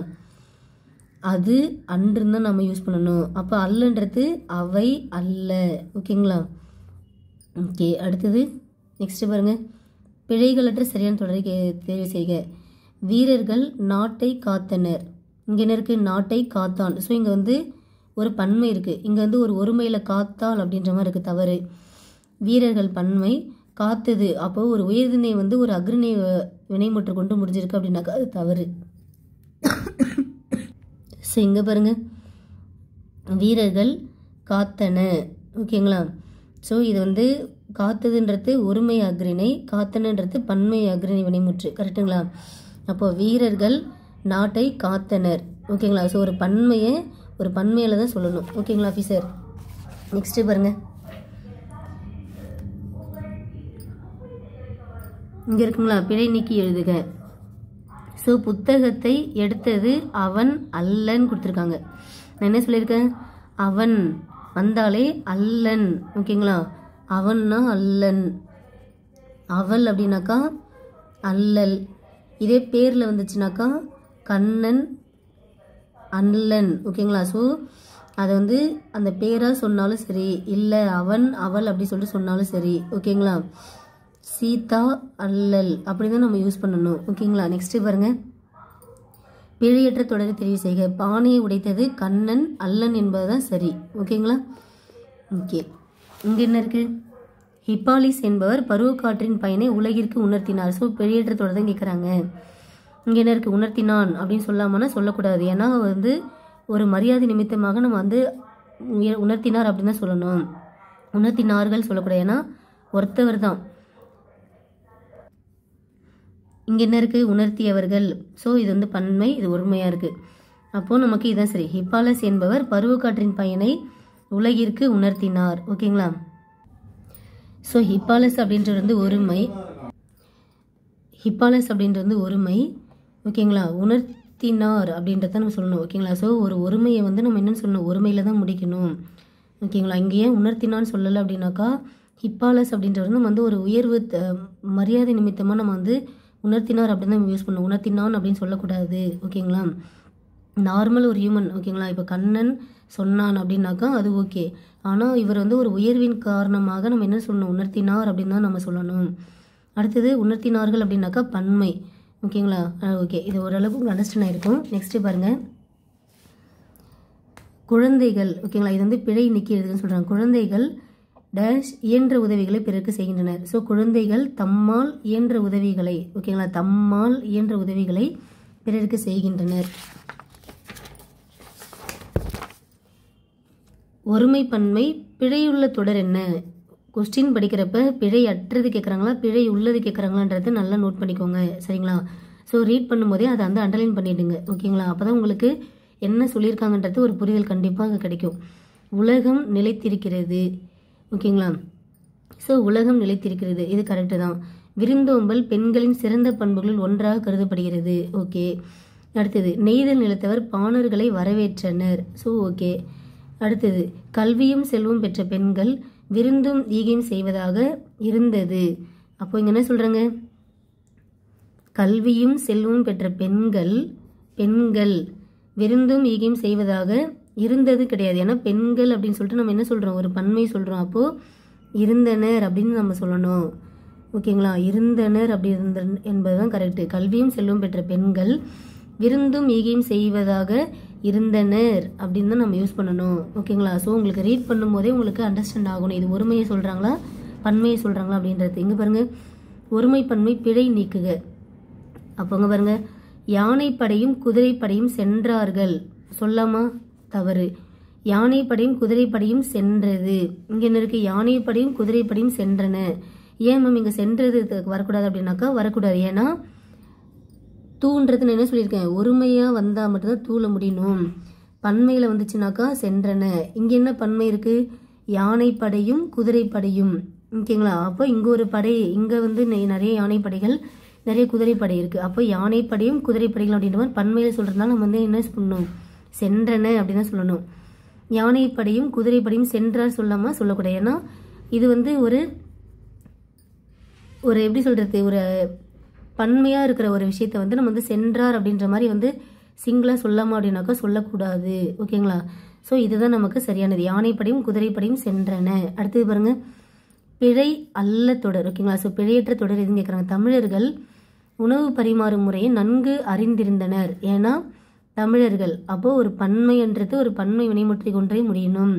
Speaker 1: அது அன்றுன்னு தான் நம்ம யூஸ் பண்ணணும். அப்போ அல்லன்றது அவை அல்ல. ஓகேங்களா? ஓகே, அடுத்தது நெக்ஸ்ட்டு பாருங்கள். பிழைகளற்ற சரியான தொடரை தேர்வு செய்க. வீரர்கள் நாட்டை காத்தனர். இங்கே என்ன இருக்குது, நாட்டை காத்தான். ஸோ இங்கே வந்து ஒரு பன்மை இருக்குது, இங்கே வந்து ஒரு ஒருமையில் காத்தால் அப்படின்ற மாதிரி இருக்குது, தவறு. வீரர்கள் பன்மை, காத்தது அப்போது ஒரு உயர்திணை வந்து ஒரு அக்ரிணை வினைமுற்று கொண்டு முடிஞ்சிருக்கு அப்படின்னாக்கா அது தவறு. ஸோ இங்கே பாருங்கள், வீரர்கள் காத்தன. ஓகேங்களா? ஸோ இது வந்து காத்ததுன்றது ஒருமை அக்ரிணை, காத்தனன்றது பன்மை அக்ரிணை வினைமுற்று. கரெக்டுங்களா? அப்போது வீரர்கள் நாட்டை காத்தனர். ஓகேங்களா? ஸோ ஒரு பன்மையில் தான் சொல்லணும். ஓகேங்களா ஆஃபீஸர்? நெக்ஸ்ட்டு பாருங்கள். இங்கே இருக்குங்களா, பிழை நீக்கி எழுதுக. ஸோ புத்தகத்தை எடுத்தது அவன் அல்லன்னு கொடுத்துருக்காங்க. நான் என்ன சொல்லியிருக்கேன், அவன் வந்தாலே அல்லன். ஓகேங்களா? அவன்னா அல்லன், அவள் அப்படின்னாக்கா அல்லல். இதே பேரில் வந்துச்சுனாக்கா கண்ணன் அல்லன். ஓகேங்களா? ஸோ அதை வந்து அந்த பேராக சொன்னாலும் சரி, இல்லை அவன் அவள் அப்படி சொல்லிட்டு சொன்னாலும் சரி. ஓகேங்களா? சீதா அல்லல் அப்படி தான் நம்ம யூஸ் பண்ணணும். ஓகேங்களா? நெக்ஸ்ட்டு பாருங்கள். பிழையற்ற தொடரை தெரிவு செய்க. பானையை உடைத்தது கண்ணன் அல்லன் என்பது தான் சரி. ஓகேங்களா? ஓகே, இங்கே என்ன இருக்குது, ஹிப்பாலிஸ் என்பவர் பருவக்காற்றின் பயனை உலகிற்கு உணர்த்தினார். ஸோ பிழையற்ற தொடர் தான் கேட்குறாங்க. இங்கே என்ன இருக்குது, உணர்த்தினான் அப்படின்னு சொல்லாமன்னா சொல்லக்கூடாது. ஏன்னா வந்து ஒரு மரியாதை நிமித்தமாக நம்ம வந்து உணர்த்தினார் அப்படின்னு தான் சொல்லணும். உணர்த்தினார்கள் சொல்லக்கூடாது, ஏன்னா ஒருத்தவர் தான். இங்கே என்ன இருக்குது, உணர்த்தியவர்கள். ஸோ இது வந்து பன்மை, இது ஒருமையாக இருக்குது. அப்போது நமக்கு இதான் சரி. ஹிப்பாலஸ் என்பவர் பருவக்காற்றின் பயனை உலகிற்கு உணர்த்தினார். ஓகேங்களா? ஸோ ஹிப்பாலஸ் அப்படின்றது வந்து ஒருமை, ஹிப்பாலஸ் அப்படின்றது வந்து ஒருமை. ஓகேங்களா? உணர்த்தினார் அப்படின்றத நம்ம சொல்லணும். ஓகேங்களா? ஸோ ஒரு ஒருமையை வந்து நம்ம என்னென்னு சொல்லணும், ஒருமையில் தான் முடிக்கணும். ஓகேங்களா? இங்கே ஏன் உணர்த்தினான்னு சொல்லலை அப்படின்னாக்கா, ஹிப்பாலஸ் அப்படின்றது நம்ம வந்து ஒரு உயர்வு மரியாதை நிமித்தமாக நம்ம வந்து உணர்த்தினார் அப்படின்னு தான் யூஸ் பண்ணணும். உணர்த்தினான் அப்படின்னு சொல்லக்கூடாது. ஓகேங்களா? நார்மல் ஒரு ஹியூமன். ஓகேங்களா? இப்போ கண்ணன் சொன்னான் அப்படின்னாக்கா அது ஓகே. ஆனால் இவர் வந்து ஒரு உயர்வின் காரணமாக நம்ம என்ன சொல்லணும், உணர்த்தினார் அப்படின்னு தான் நம்ம சொல்லணும். அடுத்தது உணர்த்தினார்கள் அப்படின்னாக்கா பன்மை. ஓகேங்களா? ஓகே, இது ஓரளவுக்கு உங்களுக்கு அண்டர்ஸ்டாண்ட் ஆகிருக்கும். நெக்ஸ்ட்டு பாருங்கள். குழந்தைகள். ஓகேங்களா? இது வந்து பிழை நீக்கி எழுதுன்னு சொல்கிறாங்க. குழந்தைகள் டேஷ் இயன்ற உதவிகளை பிறருக்கு செய்கின்றனர். ஸோ குழந்தைகள் தம்மால் இயன்ற உதவிகளை, ஓகேங்களா, தம்மால் இயன்ற உதவிகளை பிறருக்கு செய்கின்றனர். ஒருமை பன்மை பிழையுள்ள தொடர் என்ன? கொஸ்டின் படிக்கிறப்ப பிழை அற்றது கேட்குறாங்களா, பிழை உள்ளது கேட்குறாங்களான்றது நல்லா நோட் பண்ணிக்கோங்க. சரிங்களா? ஸோ ரீட் பண்ணும்போதே அதை வந்து அண்டர்லைன் பண்ணிவிடுங்க. ஓகேங்களா? அப்போ தான் உங்களுக்கு என்ன சொல்லியிருக்காங்கன்றது ஒரு புரிதல் கண்டிப்பாக கிடைக்கும். உலகம் நிலைத்திருக்கிறது. ஓகேங்களா? ஸோ உலகம் நிலைத்திருக்கிறது, இது கரெக்டு தான். விருந்தோம்பல் பெண்களின் சிறந்த பண்புகளில் ஒன்றாக கருதப்படுகிறது. ஓகே. அடுத்தது நெய்தல் நிலத்தவர் பாணர்களை வரவேற்றனர். So okay. அடுத்தது கல்வியும் செல்வம் பெற்ற பெண்கள் விருந்தும் ஈகையும் செய்வதாக இருந்தது. அப்போ இங்கே என்ன சொல்கிறாங்க, கல்வியும் செல்வமும் பெற்ற பெண்கள் விருந்தும் ஈகையும் செய்வதாக இருந்தது கிடையாது. ஏன்னா பெண்கள் அப்படின்னு சொல்லிட்டு நம்ம என்ன சொல்கிறோம், ஒரு பன்மை சொல்கிறோம். அப்போது இருந்தனர் அப்படின்னு நம்ம சொல்லணும். ஓகேங்களா? இருந்தனர் அப்படி என்பது தான் கரெக்டு. கல்வியும் செல்வம் பெற்ற பெண்கள் விருந்தும் ஈகையும் செய்வதாக இருந்தனர் அப்படின்னு தான் நம்ம யூஸ் பண்ணணும். ஓகேங்களா? ஸோ உங்களுக்கு ரீட் பண்ணும்போதே உங்களுக்கு அண்டர்ஸ்டாண்ட் ஆகணும் இது ஒருமையை சொல்கிறாங்களா பன்மையை சொல்கிறாங்களா அப்படின்றது. இங்கே பாருங்கள், ஒருமை பன்மை பிழை நீக்குக. அப்போங்க பாருங்க, யானைப்படையும் குதிரைப்படையும் சென்றார்கள் சொல்லாமா? தவறு. யானைப்படையும் குதிரைப்படையும் சென்றது. இங்கே என்ன இருக்குது? யானைப்படையும் குதிரைப்படையும் சென்றன. ஏன் மேம் இங்கே சென்றது வரக்கூடாது அப்படின்னாக்கா வரக்கூடாது. ஏன்னா தூன்றது நான் என்ன சொல்லியிருக்கேன், ஒருமையாக வந்தால் மட்டும்தான் தூள முடியணும். பன்மையில் வந்துச்சுனாக்கா சென்றன. இங்கே என்ன பன்மை இருக்குது? யானைப்படையும் குதிரைப்படையும். ஓகேங்களா? அப்போ இங்கே ஒரு படை, இங்கே வந்து நிறைய யானைப்படைகள் நிறைய குதிரைப்படை இருக்குது. அப்போ யானைப்படையும் குதிரைப்படைகள் அப்படின்ற மாதிரி பன்மையில் சொல்கிறதுனால நம்ம வந்து என்ன பண்ணணும்? சென்றன அப்படின்னு தான் சொல்லணும். யானைப்படையும் குதிரைப்படையும் சென்றார் சொல்லாமல் சொல்லக்கூடாது. ஏன்னா இது வந்து ஒரு எப்படி சொல்கிறது, ஒரு பன்மையாக இருக்கிற ஒரு விஷயத்த வந்து நம்ம வந்து சென்றார் அப்படின்ற மாதிரி வந்து சிங்கிளாக சொல்லாமல் அப்படின்னாக்கா சொல்லக்கூடாது. ஓகேங்களா? ஸோ இதுதான் நமக்கு சரியானது. யானைப்படையும் குதிரைப்படையும் சென்றன. அடுத்தது பாருங்கள், பிழை அல்ல தொடர். ஓகேங்களா? ஸோ பிழையற்ற தொடர் எதுன்னு கேட்குறாங்க. தமிழர்கள் உணவு பரிமாறும் முறையை நன்கு அறிந்திருந்தனர். ஏன்னா தமிழர்கள், அப்போது ஒரு பன்மைன்றது ஒரு பன்மை வினைமுற்றை கொன்றே முடியணும்.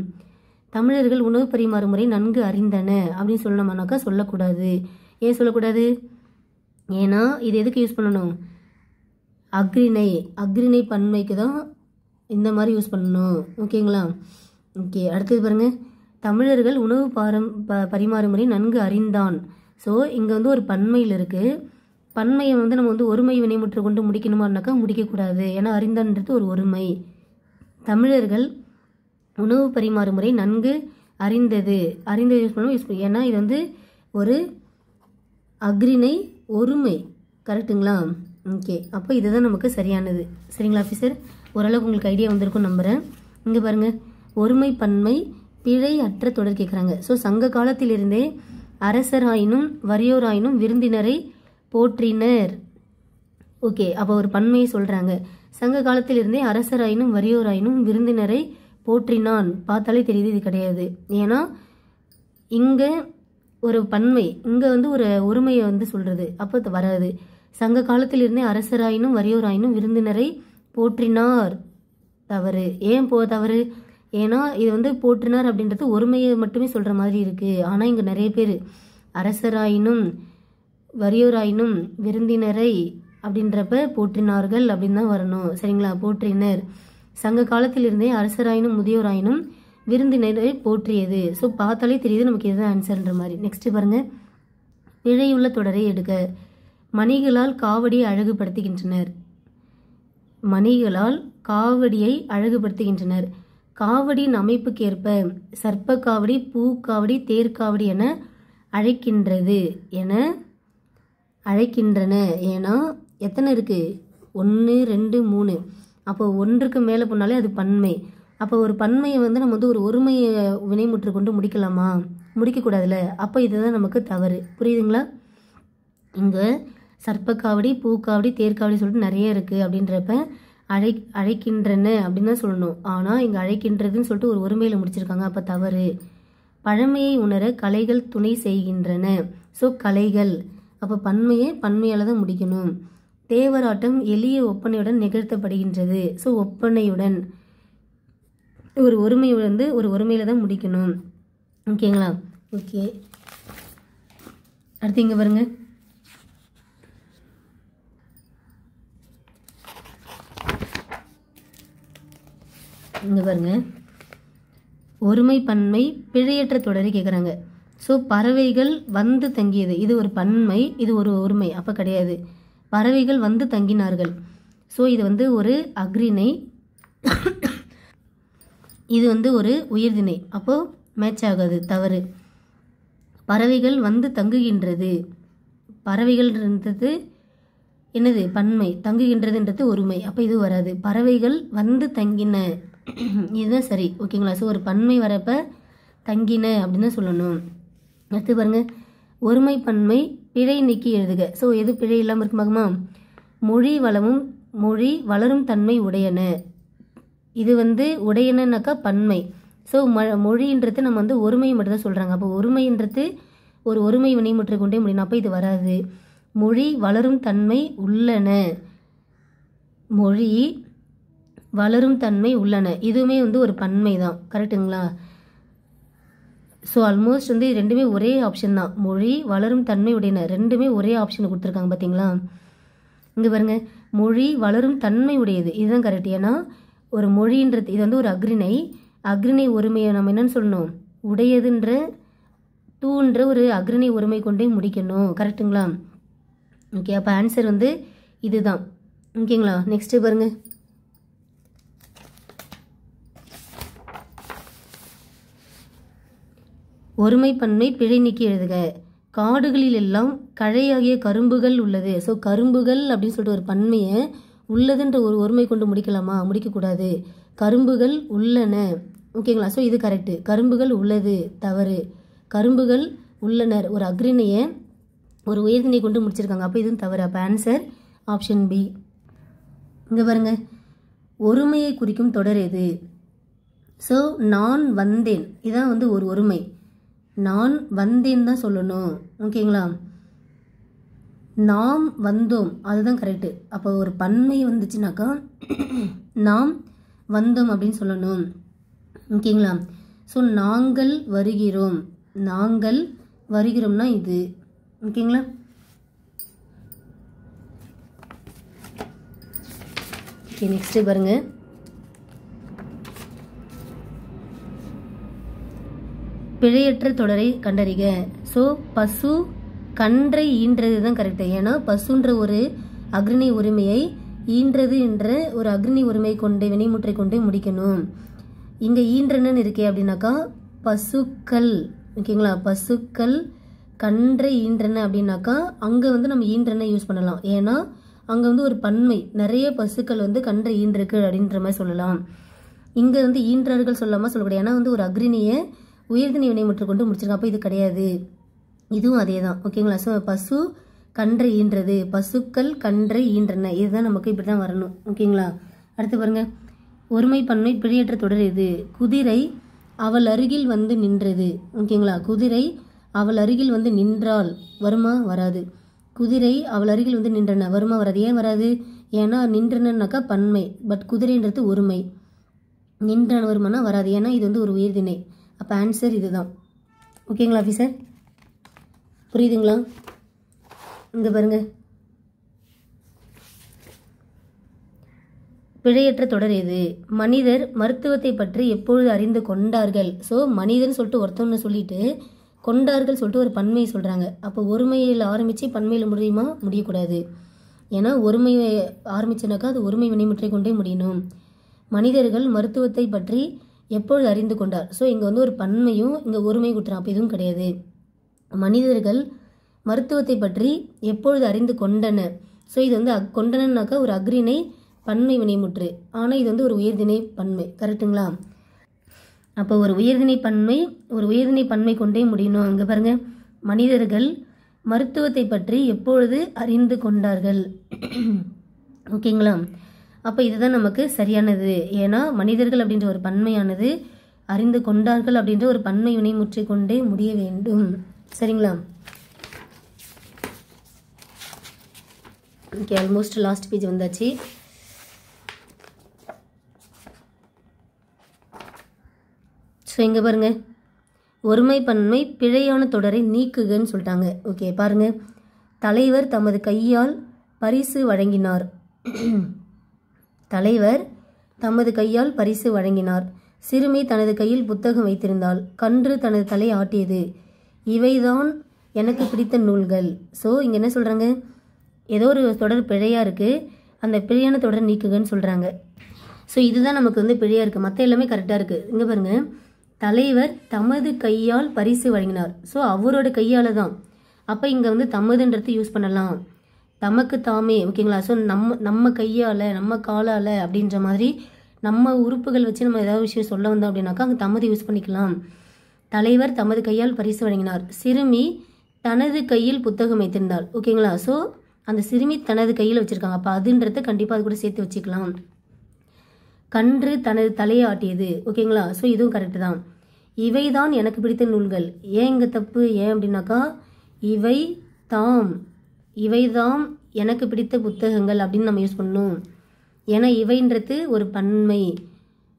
Speaker 1: தமிழர்கள் உணவு பரிமாறும் முறை நன்கு அறிந்தன அப்படின்னு சொல்லணுமானாக்கா சொல்லக்கூடாது. ஏன் சொல்லக்கூடாது? ஏன்னா இது எதுக்கு யூஸ் பண்ணணும்? அக்ரிணை பன்மைக்கு தான் இந்த மாதிரி யூஸ் பண்ணணும். ஓகேங்களா? ஓகே, அடுத்தது பாருங்கள், தமிழர்கள் உணவு பரிமாறும் முறை நன்கு அறிந்தான். ஸோ இங்கே வந்து ஒரு பன்மையில் இருக்குது. பன்மையை வந்து நம்ம வந்து ஒருமை வினைமுற்று கொண்டு முடிக்கணுமானாக்கா முடிக்கக்கூடாது. ஏன்னா அறிந்தான்றது ஒரு ஒருமை. தமிழர்கள் உணவு பரிமாறும் முறை நன்கு அறிந்தது யூஸ் பண்ணுவோம். ஏன்னா இது வந்து ஒரு அக்ரிணை ஒருமை. கரெக்டுங்களா? ஓகே, அப்போ இதுதான் நமக்கு சரியானது. சரிங்களா ஆஃபீஸர்? ஓரளவுக்கு உங்களுக்கு ஐடியா வந்திருக்கும் நம்புகிறேன். இங்கே பாருங்கள், ஒருமை பன்மை பிழை அற்ற தொடர் கேட்குறாங்க. ஸோ சங்க காலத்திலிருந்தே அரசராயினும் வறியோராயினும் விருந்தினரை போற்றினர். ஓகே, அப்போ ஒரு பன்மையை சொல்கிறாங்க. சங்க காலத்திலிருந்தே அரசராயினும் வறியோராயினும் விருந்தினரை போற்றினான். பார்த்தாலே தெரியுது இது கிடையாது. ஏன்னா இங்கே ஒரு பன்மை, இங்கே வந்து ஒரு ஒருமையை வந்து சொல்கிறது. அப்போ வராது. சங்க காலத்திலிருந்தே அரசராயினும் வறியோராயினும் விருந்தினரை போற்றினார். தவறு. ஏன் தவறு? ஏன்னா இது வந்து போற்றினார் அப்படின்றது ஒருமையை மட்டுமே சொல்கிற மாதிரி இருக்குது. ஆனால் இங்கே நிறைய பேர் அரசராயினும் வறியோராயினும் விருந்தினரை அப்படின்றப்ப போற்றினார்கள் அப்படின்னு தான் வரணும். சரிங்களா? போற்றினர். சங்க காலத்திலிருந்தே அரசராயினும் முதியோராயினும் விருந்தினரை போற்றியது. ஸோ பார்த்தாலே தெரியுது நமக்கு இதுதான் ஆன்சர்ன்ற மாதிரி. நெக்ஸ்ட் பாருங்கள், பிழையுள்ள தொடரை எடுக்க. மணிகளால் காவடியை அழகுபடுத்துகின்றனர். மணிகளால் காவடியை அழகுபடுத்துகின்றனர். காவடியின் அமைப்புக்கேற்ப சர்ப்ப காவடி, பூக்காவடி, தேர்காவடி என அழைக்கின்றன. ஏன்னா எத்தனை இருக்குது? 1 2 3. அப்போ ஒன்றுக்கு மேலே போனாலே அது பன்மை. அப்போ ஒரு பன்மையை வந்து நம்ம வந்து ஒரு ஒருமையை வினைமுற்று கொண்டு முடிக்கலாமா? முடிக்கக்கூடாதுல்ல. அப்போ இதுதான் நமக்கு தவறு. புரியுதுங்களா? இங்கே சர்ப்பக்காவடி, பூக்காவடி, தேர்காவடி சொல்லிட்டு நிறைய இருக்குது. அப்படின்றப்ப அழைக்கின்றன அப்படின்னு தான் சொல்லணும். ஆனால் இங்கே அழைக்கின்றதுன்னு சொல்லிட்டு ஒரு ஒருமையில் முடிச்சிருக்காங்க. அப்போ தவறு. பழமையை உணர கலைகள் துணை செய்கின்றன. ஸோ கலைகள், அப்போ பன்மையால் தான் முடிக்கணும். தேவராட்டம் எளிய ஒப்பனையுடன் நிகழ்த்தப்படுகின்றது. ஸோ ஒப்பனையுடன் ஒரு ஒருமை வந்து ஒரு ஒருமையில் தான் முடிக்கணும். ஓகேங்களா? ஓகே, அடுத்து இங்கே பாருங்க, இங்கே பாருங்க, ஒருமை பன்மை பிழையற்ற தொடரை கேட்குறாங்க. ஸோ பறவைகள் வந்து தங்கியது, இது ஒரு பன்மை, இது ஒரு ஒருமை. அப்போ கிடையாது. பறவைகள் வந்து தங்கினார்கள். ஸோ இது வந்து ஒரு அக்ரிணை, இது வந்து ஒரு உயிர்திணை. அப்போது மேட்ச் ஆகாது, தவறு. பறவைகள் வந்து தங்குகின்றது, பறவைகள்ன்றது என்னது? பன்மை. தங்குகின்றதுன்றது ஒருமை. அப்போ இது வராது. பறவைகள் வந்து தங்கின, இதுதான் சரி. ஓகேங்களா? ஸோ ஒரு பன்மை வரப்ப தங்கின அப்படின்னு தான் சொல்லணும். அடுத்து பாருங்க, ஒருமை பன்மை பிழை நீக்கி எழுதுக. ஸோ எது பிழை இல்லாமல் இருக்குமாகுமா? மொழி வளரும் தன்மை உடையன. இது வந்து உடையனனாக்கா பன்மை. ஸோ மொழின்றது நம்ம வந்து ஒருமையை மட்டும் தான் சொல்கிறாங்க. அப்போ ஒருமைன்றது ஒரு ஒருமை வினைமுற்றை கொண்டே முடியும். அப்போ இது வராது. மொழி வளரும் தன்மை உள்ளன. மொழி வளரும் தன்மை உள்ளன. இதுவுமே வந்து ஒரு பன்மை தான். கரெக்டுங்களா? ஸோ ஆல்மோஸ்ட் வந்து ரெண்டுமே ஒரே ஆப்ஷன் தான். மொழி வளரும் தன்மை உடையன ரெண்டுமே ஒரே ஆப்ஷன் கொடுத்துருக்காங்க பார்த்தீங்களா? இங்கே பாருங்க, மொழி வளரும் தன்மை உடையது, இதுதான் கரெக்ட். ஏன்னா ஒரு மொழின்றது இது வந்து ஒரு அக்ரிணை ஒருமையை நம்ம என்னன்னு சொல்லணும், உடையதுன்ற தூன்ற ஒரு அக்ரிணை ஒருமை கொண்டே முடிக்கணும். கரெக்டுங்களா? ஓகே, அப்போ ஆன்சர் வந்து இதுதான். ஓகேங்களா? நெக்ஸ்ட்டு பாருங்க, ஒருமை பன்மை பிழை நீக்கி எழுதுக. காடுகளில் எல்லாம் கழையாகிய கரும்புகள் உள்ளது. ஸோ கரும்புகள் அப்படின்னு சொல்லிட்டு ஒரு பன்மையை உள்ளதுன்ற ஒரு ஒருமை கொண்டு முடிக்கலாமா? முடிக்கக்கூடாது. கரும்புகள் உள்ளன. ஓகேங்களா? ஸோ இது கரெக்டு. கரும்புகள் உள்ளது தவறு. கரும்புகள் உள்ளனர் ஒரு அக்ரிணையை ஒரு உயர்திணை கொண்டு முடிச்சிருக்காங்க. அப்போ இதுவும் தவறு. அப்போ ஆன்சர் ஆப்ஷன் பி. இங்கே பாருங்க, ஒருமையை குறிக்கும் தொடர் எது? ஸோ நான் வந்தேன், இதான் வந்து ஒரு ஒருமை. நான் வந்தேன் தான் சொல்லணும். ஓகேங்களா? நாம் வந்தோம், அதுதான் கரெக்டு. அப்போ ஒரு பன்மை வந்துச்சுனாக்கா நாம் வந்தோம் அப்படின்னு சொல்லணும். ஓகேங்களா? ஸோ நாங்கள் வருகிறோம், நாங்கள் வருகிறோம்னா இது. ஓகேங்களா? ஓகே, நெக்ஸ்ட் பாருங்க, பிழையற்ற தொடரை கண்டறிக. ஸோ பசு கன்றை ஈன்றது தான் கரெக்டு. ஏன்னா பசுன்ற ஒரு அக்ரிணை உரிமையை ஈன்றது என்ற ஒரு அக்ரிணை உரிமை கொண்டு வினைமுற்றை கொண்டு முடிக்கணும். இங்கே ஈன்றன்னு இருக்கே அப்படின்னாக்கா பசுக்கள். ஓகேங்களா? பசுக்கள் கன்றை ஈன்றன அப்படின்னாக்கா அங்கே வந்து நம்ம ஈன்றன யூஸ் பண்ணலாம். ஏன்னா அங்கே வந்து ஒரு பன்மை, நிறைய பசுக்கள் வந்து கன்றை ஈன்றிருக்கு அப்படின்ற மாதிரி சொல்லலாம். இங்கே வந்து ஈன்றார்கள் சொல்லாமல் சொல்லக்கூடாது. ஏன்னா வந்து ஒரு அக்ரிணையை உயர்திணை வினைமுற்று கொண்டு முடிச்சிருக்காங்க. அப்போ இது கிடையாது. இதுவும் அதே தான். ஓகேங்களா? ஸோ பசு கன்றை ஈன்றது, பசுக்கள் கன்றை ஈன்றன, இதுதான் நமக்கு இப்படி தான் வரணும். ஓகேங்களா? அடுத்து பாருங்க, ஒருமை பன்மை பிழையற்ற தொடர் எது? குதிரை அவள் அருகில் வந்து நின்றது. ஓகேங்களா? குதிரை அவள் அருகில் வந்து நின்றால் வருமா? வராது. குதிரை அவள் அருகில் வந்து நின்றன வருமா? வராது. ஏன் வராது? ஏன்னா நின்றனாக்கா பன்மை, பட் குதிரைன்றது ஒருமை. நின்றன வருமானா வராது. ஏன்னா இது வந்து ஒரு உயர்திணை. அப்போ ஆன்சர் இதுதான். ஓகேங்களா ஆஃபீஸர்? புரியுதுங்களா? இங்கே பாருங்க, பிழையற்ற தொடர் எது? மனிதர் மருத்துவத்தை பற்றி எப்பொழுது அறிந்து கொண்டார்கள். ஸோ மனிதன் சொல்லிட்டு ஒருத்தவன்னு சொல்லிட்டு கொண்டார்கள் சொல்லிட்டு ஒரு பன்மையை சொல்கிறாங்க. அப்போ ஒருமையில் ஆரம்பித்து பன்மையில் முடியுமா? முடியக்கூடாது. ஏன்னா ஒருமையை ஆரம்பிச்சுனாக்கா அது ஒருமை வினைமுற்றை கொண்டே முடியணும். மனிதர்கள் மருத்துவத்தை பற்றி எப்பொழுது அறிந்து கொண்டார். ஸோ இங்கே வந்து ஒரு பன்மையும் இங்கே ஒருமை குற்றம். அப்போ இதுவும் கிடையாது. மனிதர்கள் மருத்துவத்தை பற்றி எப்பொழுது அறிந்து கொண்டன. ஸோ இது வந்து கொண்டனன்னாக்கா ஒரு அக்ரிணை பன்மை வினைமுற்று. ஆனால் இது வந்து ஒரு உயர்திணை பன்மை. கரெக்டுங்களா? அப்போ ஒரு உயர்திணை பன்மை கொண்டே முடியணும். இங்கே பாருங்க, மனிதர்கள் மருத்துவத்தை பற்றி எப்பொழுது அறிந்து கொண்டார்கள். ஓகேங்களா? அப்போ இதுதான் நமக்கு சரியானது. ஏன்னா மனிதர்கள் அப்படின்ற ஒரு பன்மையானது அறிந்து கொண்டார்கள் அப்படின்ற ஒரு பன்மை வினைமுற்றை கொண்டே முடிய வேண்டும். சரிங்களா? ஓகே, ஆல்மோஸ்ட் லாஸ்ட் பேஜ் வந்தாச்சு. ஸோ இங்கே பாருங்க, ஒருமை பன்மை பிழையான தொடரை நீக்குகன்னு சொல்லிட்டாங்க. ஓகே பாருங்க, தலைவர் தமது கையால் பரிசு வழங்கினார். தலைவர் தமது கையால் பரிசு வழங்கினார். சிறுமி தனது கையில் புத்தகம் வைத்திருந்தாள். கன்று தனது தலை ஆட்டியது. இவைதான் எனக்கு பிடித்த நூல்கள். ஸோ இங்கே என்ன சொல்கிறாங்க? ஏதோ ஒரு தொடர் பிழையாக இருக்குது, அந்த பிழையான தொடரை நீக்குகன்னு சொல்கிறாங்க. ஸோ இதுதான் நமக்கு வந்து பிழையாக இருக்குது. மற்ற எல்லாமே கரெக்டாக இருக்குது. இங்கே பாருங்கள், தலைவர் தமது கையால் பரிசு வழங்கினார். ஸோ அவரோட கையால் தான். அப்போ இங்கே வந்து தமதுன்றது யூஸ் பண்ணலாம், தமக்கு தாமே. ஓகேங்களா? ஸோ நம்ம கையால் நம்ம காலால் அப்படின்ற மாதிரி நம்ம உறுப்புகள் வச்சு நம்ம ஏதாவது விஷயம் சொல்ல வந்தோம் அப்படின்னாக்கா அங்கே தமது யூஸ் பண்ணிக்கலாம். தலைவர் தமது கையால் பரிசு வழங்கினார். சிறுமி தனது கையில் புத்தகம் வைத்திருந்தாள். ஓகேங்களா? ஸோ அந்த சிறுமி தனது கையில் வச்சுருக்காங்க. அப்போ அதுன்றதை கண்டிப்பாக அது கூட சேர்த்து வச்சுக்கலாம். கன்று தனது தலையை ஆட்டியது. ஓகேங்களா? ஸோ இதுவும் கரெக்டு தான். இவை தான் எனக்கு பிடித்த நூல்கள். ஏன் இங்கே தப்பு? ஏன் அப்படின்னாக்கா இவை தாம் எனக்கு பிடித்த புத்தகங்கள் அப்படின்னு நம்ம யூஸ் பண்ணணும். ஏன்னா இவைன்றது ஒரு பன்மை.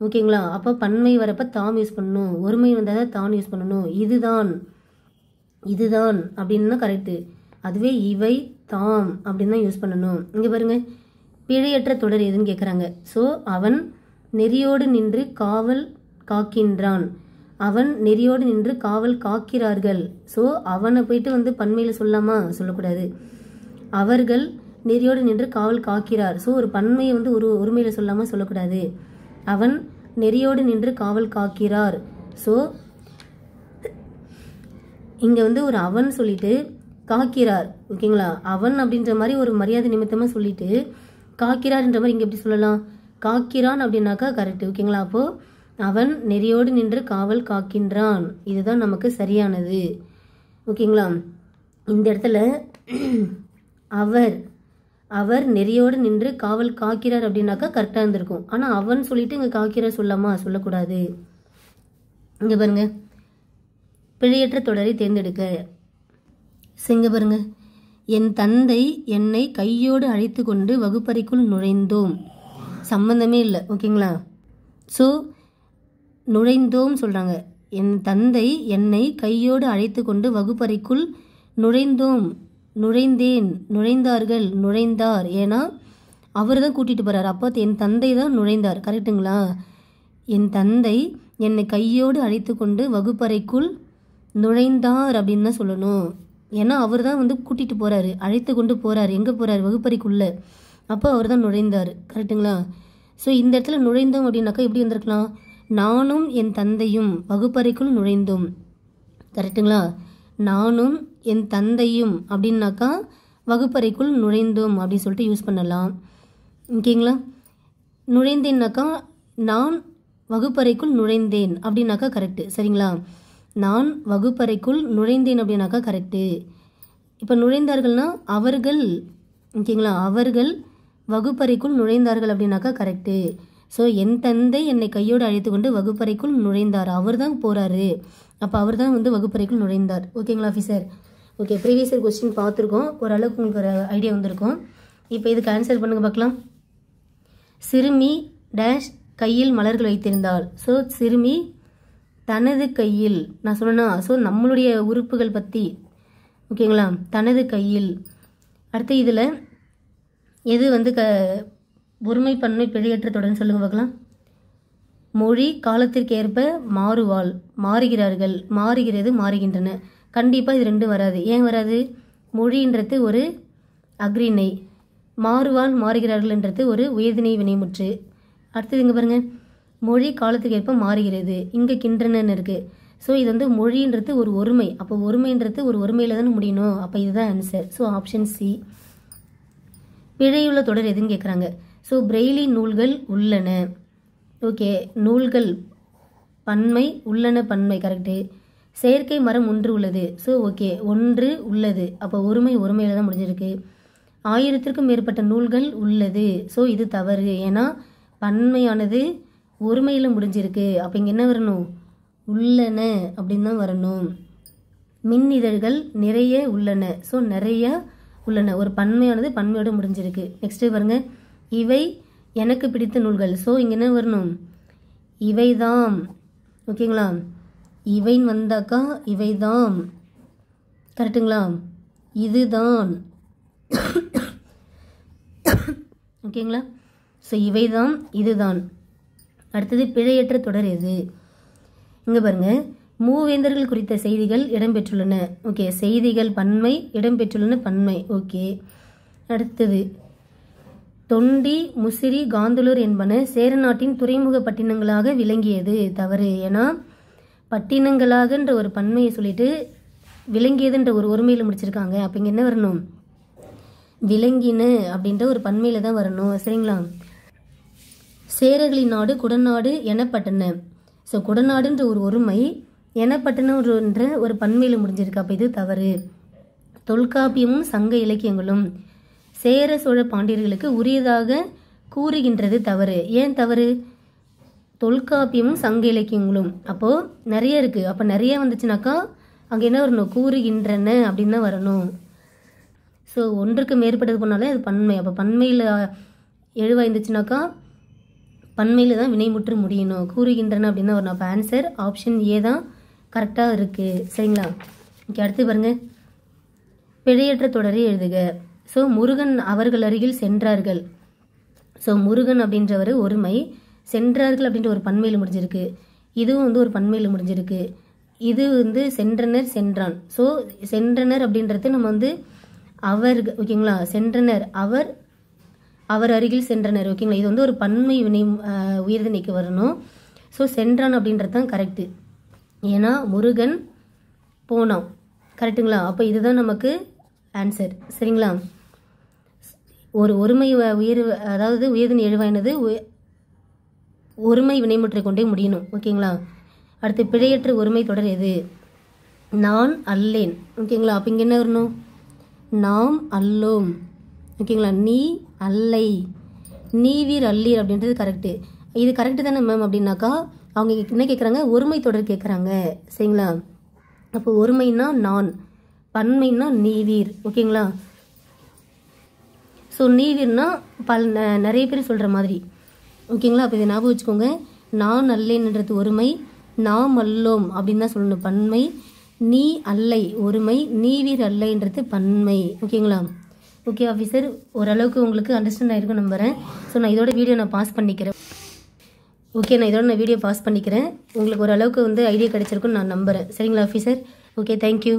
Speaker 1: ஓகேங்களா? அப்போ பன்மை வரப்போ தாம் யூஸ் பண்ணணும், ஒருமை வந்தால் தான் தான் யூஸ் பண்ணணும். இதுதான் இதுதான் அப்படின்னு தான் கரெக்டு. அதுவே இவை தாம் அப்படின்னு தான் யூஸ் பண்ணணும். இங்கே பாருங்க, பிழையற்ற தொடர் எதுன்னு கேட்குறாங்க. ஸோ அவன் நெறியோடு நின்று காவல் காக்கின்றான், அவன் நெறியோடு நின்று காவல் காக்கிறார்கள். ஸோ அவனை போயிட்டு வந்து பன்மையில் சொல்லாமா? சொல்லக்கூடாது. அவர்கள் நெறியோடு நின்று காவல் காக்கிறார். ஸோ ஒரு பன்மையை வந்து ஒரு ஒருமையில் சொல்லாமல் சொல்லக்கூடாது. அவன் நெறியோடு நின்று காவல் காக்கிறார். ஸோ இங்கே வந்து ஒரு அவன் சொல்லிட்டு காக்கிறார். ஓகேங்களா? அவன் அப்படின்ற மாதிரி ஒரு மரியாதை நிமித்தமாக சொல்லிட்டு காக்கிறார்ன்ற மாதிரி இங்கே எப்படி சொல்லலாம்? காக்கிறான் அப்படின்னாக்கா கரெக்டு. ஓகேங்களா? அப்போது அவன் நெறியோடு நின்று காவல் காக்கின்றான், இதுதான் நமக்கு சரியானது. ஓகேங்களா? இந்த இடத்துல அவர் அவர் நெறியோடு நின்று காவல் காக்கிறார் அப்படின்னாக்கா கரெக்டாக இருந்திருக்கும். ஆனால் அவன் சொல்லிட்டு இங்கே காக்கிறார் சொல்லாமா? சொல்லக்கூடாது. இங்கே பாருங்க, பிழையற்ற தொடரை தேர்ந்தெடுக்க. இங்கே பாருங்க, என் தந்தை என்னை கையோடு அழைத்து கொண்டு வகுப்பறைக்குள் நுழைந்தோம். சம்பந்தமே இல்லை. ஓகேங்களா? ஸோ நுழைந்தோம் சொல்கிறாங்க. என் தந்தை என்னை கையோடு அழைத்து கொண்டு வகுப்பறைக்குள் நுழைந்தோம், நுழைந்தேன், நுழைந்தார்கள், நுழைந்தார். ஏன்னா அவர் தான் கூட்டிகிட்டு போகிறார். அப்போ என் தந்தை தான் நுழைந்தார். கரெக்டுங்களா? என் தந்தை என்னை கையோடு அழைத்து கொண்டு வகுப்பறைக்குள் நுழைந்தார் அப்படின்னு தான் சொல்லணும். ஏன்னா அவர் தான் வந்து கூட்டிகிட்டு போகிறாரு, அழைத்து கொண்டு போகிறார். எங்கே போகிறார்? வகுப்பறைக்குள்ளே. அப்போ அவர் தான் நுழைந்தார். கரெக்டுங்களா? ஸோ இந்த இடத்துல நுழைந்தோம் அப்படின்னாக்கா எப்படி வந்திருக்கலாம்? நானும் என் தந்தையும் வகுப்பறைக்குள் நுழைந்தோம். கரெக்டுங்களா? நானும் என் தந்தையும் அப்படின்னாக்கா வகுப்பறைக்குள் நுழைந்தோம் அப்படின்னு சொல்லிட்டு யூஸ் பண்ணலாம். ஓகேங்களா? நுழைந்தேன்னாக்கா நான் வகுப்பறைக்குள் நுழைந்தேன் அப்படின்னாக்கா கரெக்டு. சரிங்களா? நான் வகுப்பறைக்குள் நுழைந்தேன் அப்படின்னாக்கா கரெக்டு. இப்போ நுழைந்தார்கள்னா அவர்கள். ஓகேங்களா? அவர்கள் வகுப்பறைக்குள் நுழைந்தார்கள் அப்படின்னாக்கா கரெக்டு. ஸோ என் தந்தை என்னை கையோடு அழைத்து கொண்டு வகுப்பறைக்குள் நுழைந்தார். அவர் தான் போகிறாரு. அப்போ அவர் தான் வந்து வகுப்பறைக்குள் நுழைந்தார். ஓகேங்களா officer? Okay, previous year question பார்த்துருக்கோம். ஓரளவுக்கு உங்களுக்கு ஒரு ஐடியா வந்திருக்கும். இப்போ இதுக்கு ஆன்சர் பண்ணுங்க பார்க்கலாம். சிறுமி டேஷ் கையில் மலர்கள் வைத்திருந்தாள். ஸோ சிறுமி தனது கையில், நான் சொன்னேன்னா ஸோ நம்மளுடைய உறுப்புகள் பற்றி. ஓகேங்களா? தனது கையில். அடுத்து இதில் எது வந்து ஒருமை பன்மை பிழையற்ற தொடர்ன்னு சொல்லுங்க பார்க்கலாம். மொழி காலத்திற்கு ஏற்ப மாறுவாள், மாறுகிறார்கள், மாறுகிறது, மாறுகின்றன. கண்டிப்பாக இது ரெண்டும் வராது. ஏன் வராது? மொழின்றது ஒரு அக்ரிணை, மாறுவாள் மாறுகிறார்கள்ன்றது ஒரு உயர்திணை வினைமுற்று. அடுத்தது இங்கே பாருங்கள், மொழி காலத்துக்கு ஏற்ப மாறுகிறது, இங்கே கின்றனன்னு இருக்குது. ஸோ இது வந்து மொழின்றது ஒரு ஒருமை. அப்போ ஒருமைன்றது ஒரு ஒருமையில் தானே முடியணும். அப்போ இதுதான் ஆன்சர். So option C. பிழையுள்ள தொடர் எதுன்னு கேட்குறாங்க. ஸோ பிரெய்லி நூல்கள் உள்ளன. ஓகே, நூல்கள் பன்மை, உள்ளன பன்மை. கரெக்டு. செயற்கை மரம் ஒன்று உள்ளது. ஸோ ஓகே, ஒன்று உள்ளது. அப்போ ஒருமை ஒருமையில் தான் முடிஞ்சிருக்கு. 1000க்கும் மேற்பட்ட நூல்கள் உள்ளது. ஸோ இது தவறு. ஏன்னா பன்மையானது ஒருமையில் முடிஞ்சிருக்கு. அப்போ இங்கே என்ன வரணும்? உள்ளன அப்படின்னு தான் வரணும். மின் இதழ்கள் நிறைய உள்ளன. ஸோ நிறைய உள்ளன. ஒரு பன்மையானது பன்மையோடு முடிஞ்சிருக்கு. நெக்ஸ்ட்டு பாருங்க, இவை எனக்கு பிடித்த நூல்கள். ஸோ இங்கே என்ன வரணும்? இவைதாம். ஓகேங்களா? இவைன்னு வந்தாக்கா இவைதாம். கரெக்டுங்களா? இதுதான். ஓகேங்களா? ஸோ இவைதான், இதுதான். அடுத்தது பிழையற்ற தொடர் எது? இங்கே பாருங்க, மூவேந்தர்கள் குறித்த செய்திகள் இடம்பெற்றுள்ளன. ஓகே, செய்திகள் பன்மை, இடம்பெற்றுள்ளன பன்மை. ஓகே. அடுத்தது தொண்டி, முசிறி, காந்தலூர் என்பன சேரநாட்டின் துறைமுக பட்டினங்களாக விளங்கியது. தவறு. ஏன்னா பட்டினங்களாகன்ற ஒரு பன்மையை சொல்லிட்டு விளங்கியதுன்ற ஒரு ஒருமையில் முடிச்சிருக்காங்க. அப்போ இங்கே என்ன வரணும்? விளங்கின அப்படின்ற ஒரு பன்மையில் தான் வரணும். சரிங்களா? சேரர்களின் நாடு குடநாடு எனப்பட்டன. ஸோ குடநாடுன்ற ஒரு ஒருமை, எனப்பட்டனன்ற ஒரு பன்மையில் முடிஞ்சிருக்கு. அப்போ இது தவறு. தொல்காப்பியமும் சங்க இலக்கியங்களும் சேர சோழ பாண்டியர்களுக்கு உரியதாக கூறுகின்றது. தவறு. ஏன் தவறு? தொல்காப்பியமும் சங்க இலக்கியங்களும் அப்போது நிறைய இருக்குது. அப்போ நிறைய வந்துச்சுனாக்கா அங்கே என்ன வரணும்? கூறுகின்றன அப்படின்னு தான் வரணும். ஸோ ஒன்றுக்கு மேற்பட்டது போனாலே அது பன்மை. அப்போ பன்மையில் எழுவா இருந்துச்சுனாக்கா பன்மையில் தான் வினைமுற்று முடியணும். கூறுகின்றன அப்படின்னா ஒரு அப்போ ஆன்சர் ஆப்ஷன் ஏ தான் கரெக்டாக இருக்குது. சரிங்களா? ஓகே, அடுத்து பாருங்கள். பிழையற்ற தொடரை எழுதுக. ஸோ முருகன் அவர்கள் அருகில் சென்றார்கள். ஸோ முருகன் அப்படின்றவர் ஒருமை, சென்றார்கள் அப்படின்ற ஒரு பன்மையில் முடிஞ்சிருக்கு. இதுவும் வந்து ஒரு பன்மையில் முடிஞ்சிருக்கு. இது வந்து சென்றனர் சென்றான். ஸோ சென்றனர் அப்படின்றது நம்ம வந்து அவர், ஓகேங்களா, சென்றனர் அவர், அவர் அருகில் சென்றனர், ஓகேங்களா. இது வந்து ஒரு பன்மை வினை உயர்திணைக்கு வரணும். ஸோ சென்றான் அப்படின்றது தான் கரெக்டு. ஏன்னா முருகன் போனான், கரெக்டுங்களா. அப்போ இதுதான் நமக்கு ஆன்சர். சரிங்களா? ஒரு ஒருமை அதாவது உயர்திணை எழுவாயினது ஒருமை வினைமுற்றை கொண்டே முடியணும். ஓகேங்களா? அடுத்து பிழையற்ற ஒருமை தொடர் எது? நான் அல்லேன். ஓகேங்களா? அப்போ இங்கே என்ன வரணும்? நாம் அல்லோம். ஓகேங்களா? நீ அல்லை, நீவீர் அல்லீர் அப்படின்றது கரெக்டு. இது கரெக்டு தானே மேம் அப்படின்னாக்கா அவங்க என்ன கேட்குறாங்க? ஒருமை தொடர் கேட்குறாங்க. சரிங்களா? அப்போ ஒருமைன்னா நான், பன்மைன்னா நீவீர். ஓகேங்களா? ஸோ நீவீர்னா நிறைய பேர் சொல்கிற மாதிரி. ஓகேங்களா? அப்போ இதை ஞாபகம் வச்சுக்கோங்க. நான் அல்லேன்ன்றது ஒருமை, நாம் அல்லோம் அப்படின்னு தான் சொல்லணும் பன்மை, நீ அல்லை ஒருமை, நீவீர் அல்லைன்றது பன்மை. ஓகேங்களா? ஓகே ஆஃபீஸர், ஓரளவுக்கு உங்களுக்கு அண்டர்ஸ்டாண்ட் ஆகிருக்கும் நம்புகிறேன். ஸோ நான் இதோட வீடியோ நான் பாஸ் பண்ணிக்கிறேன். ஓகே, நான் இதோட வீடியோ பாஸ் பண்ணிக்கிறேன். உங்களுக்கு ஓரளவுக்கு வந்து ஐடியா கிடைச்சிருக்குன்னு நான் நம்புகிறேன். சரிங்களா ஆஃபீஸர்? Okay, thank you.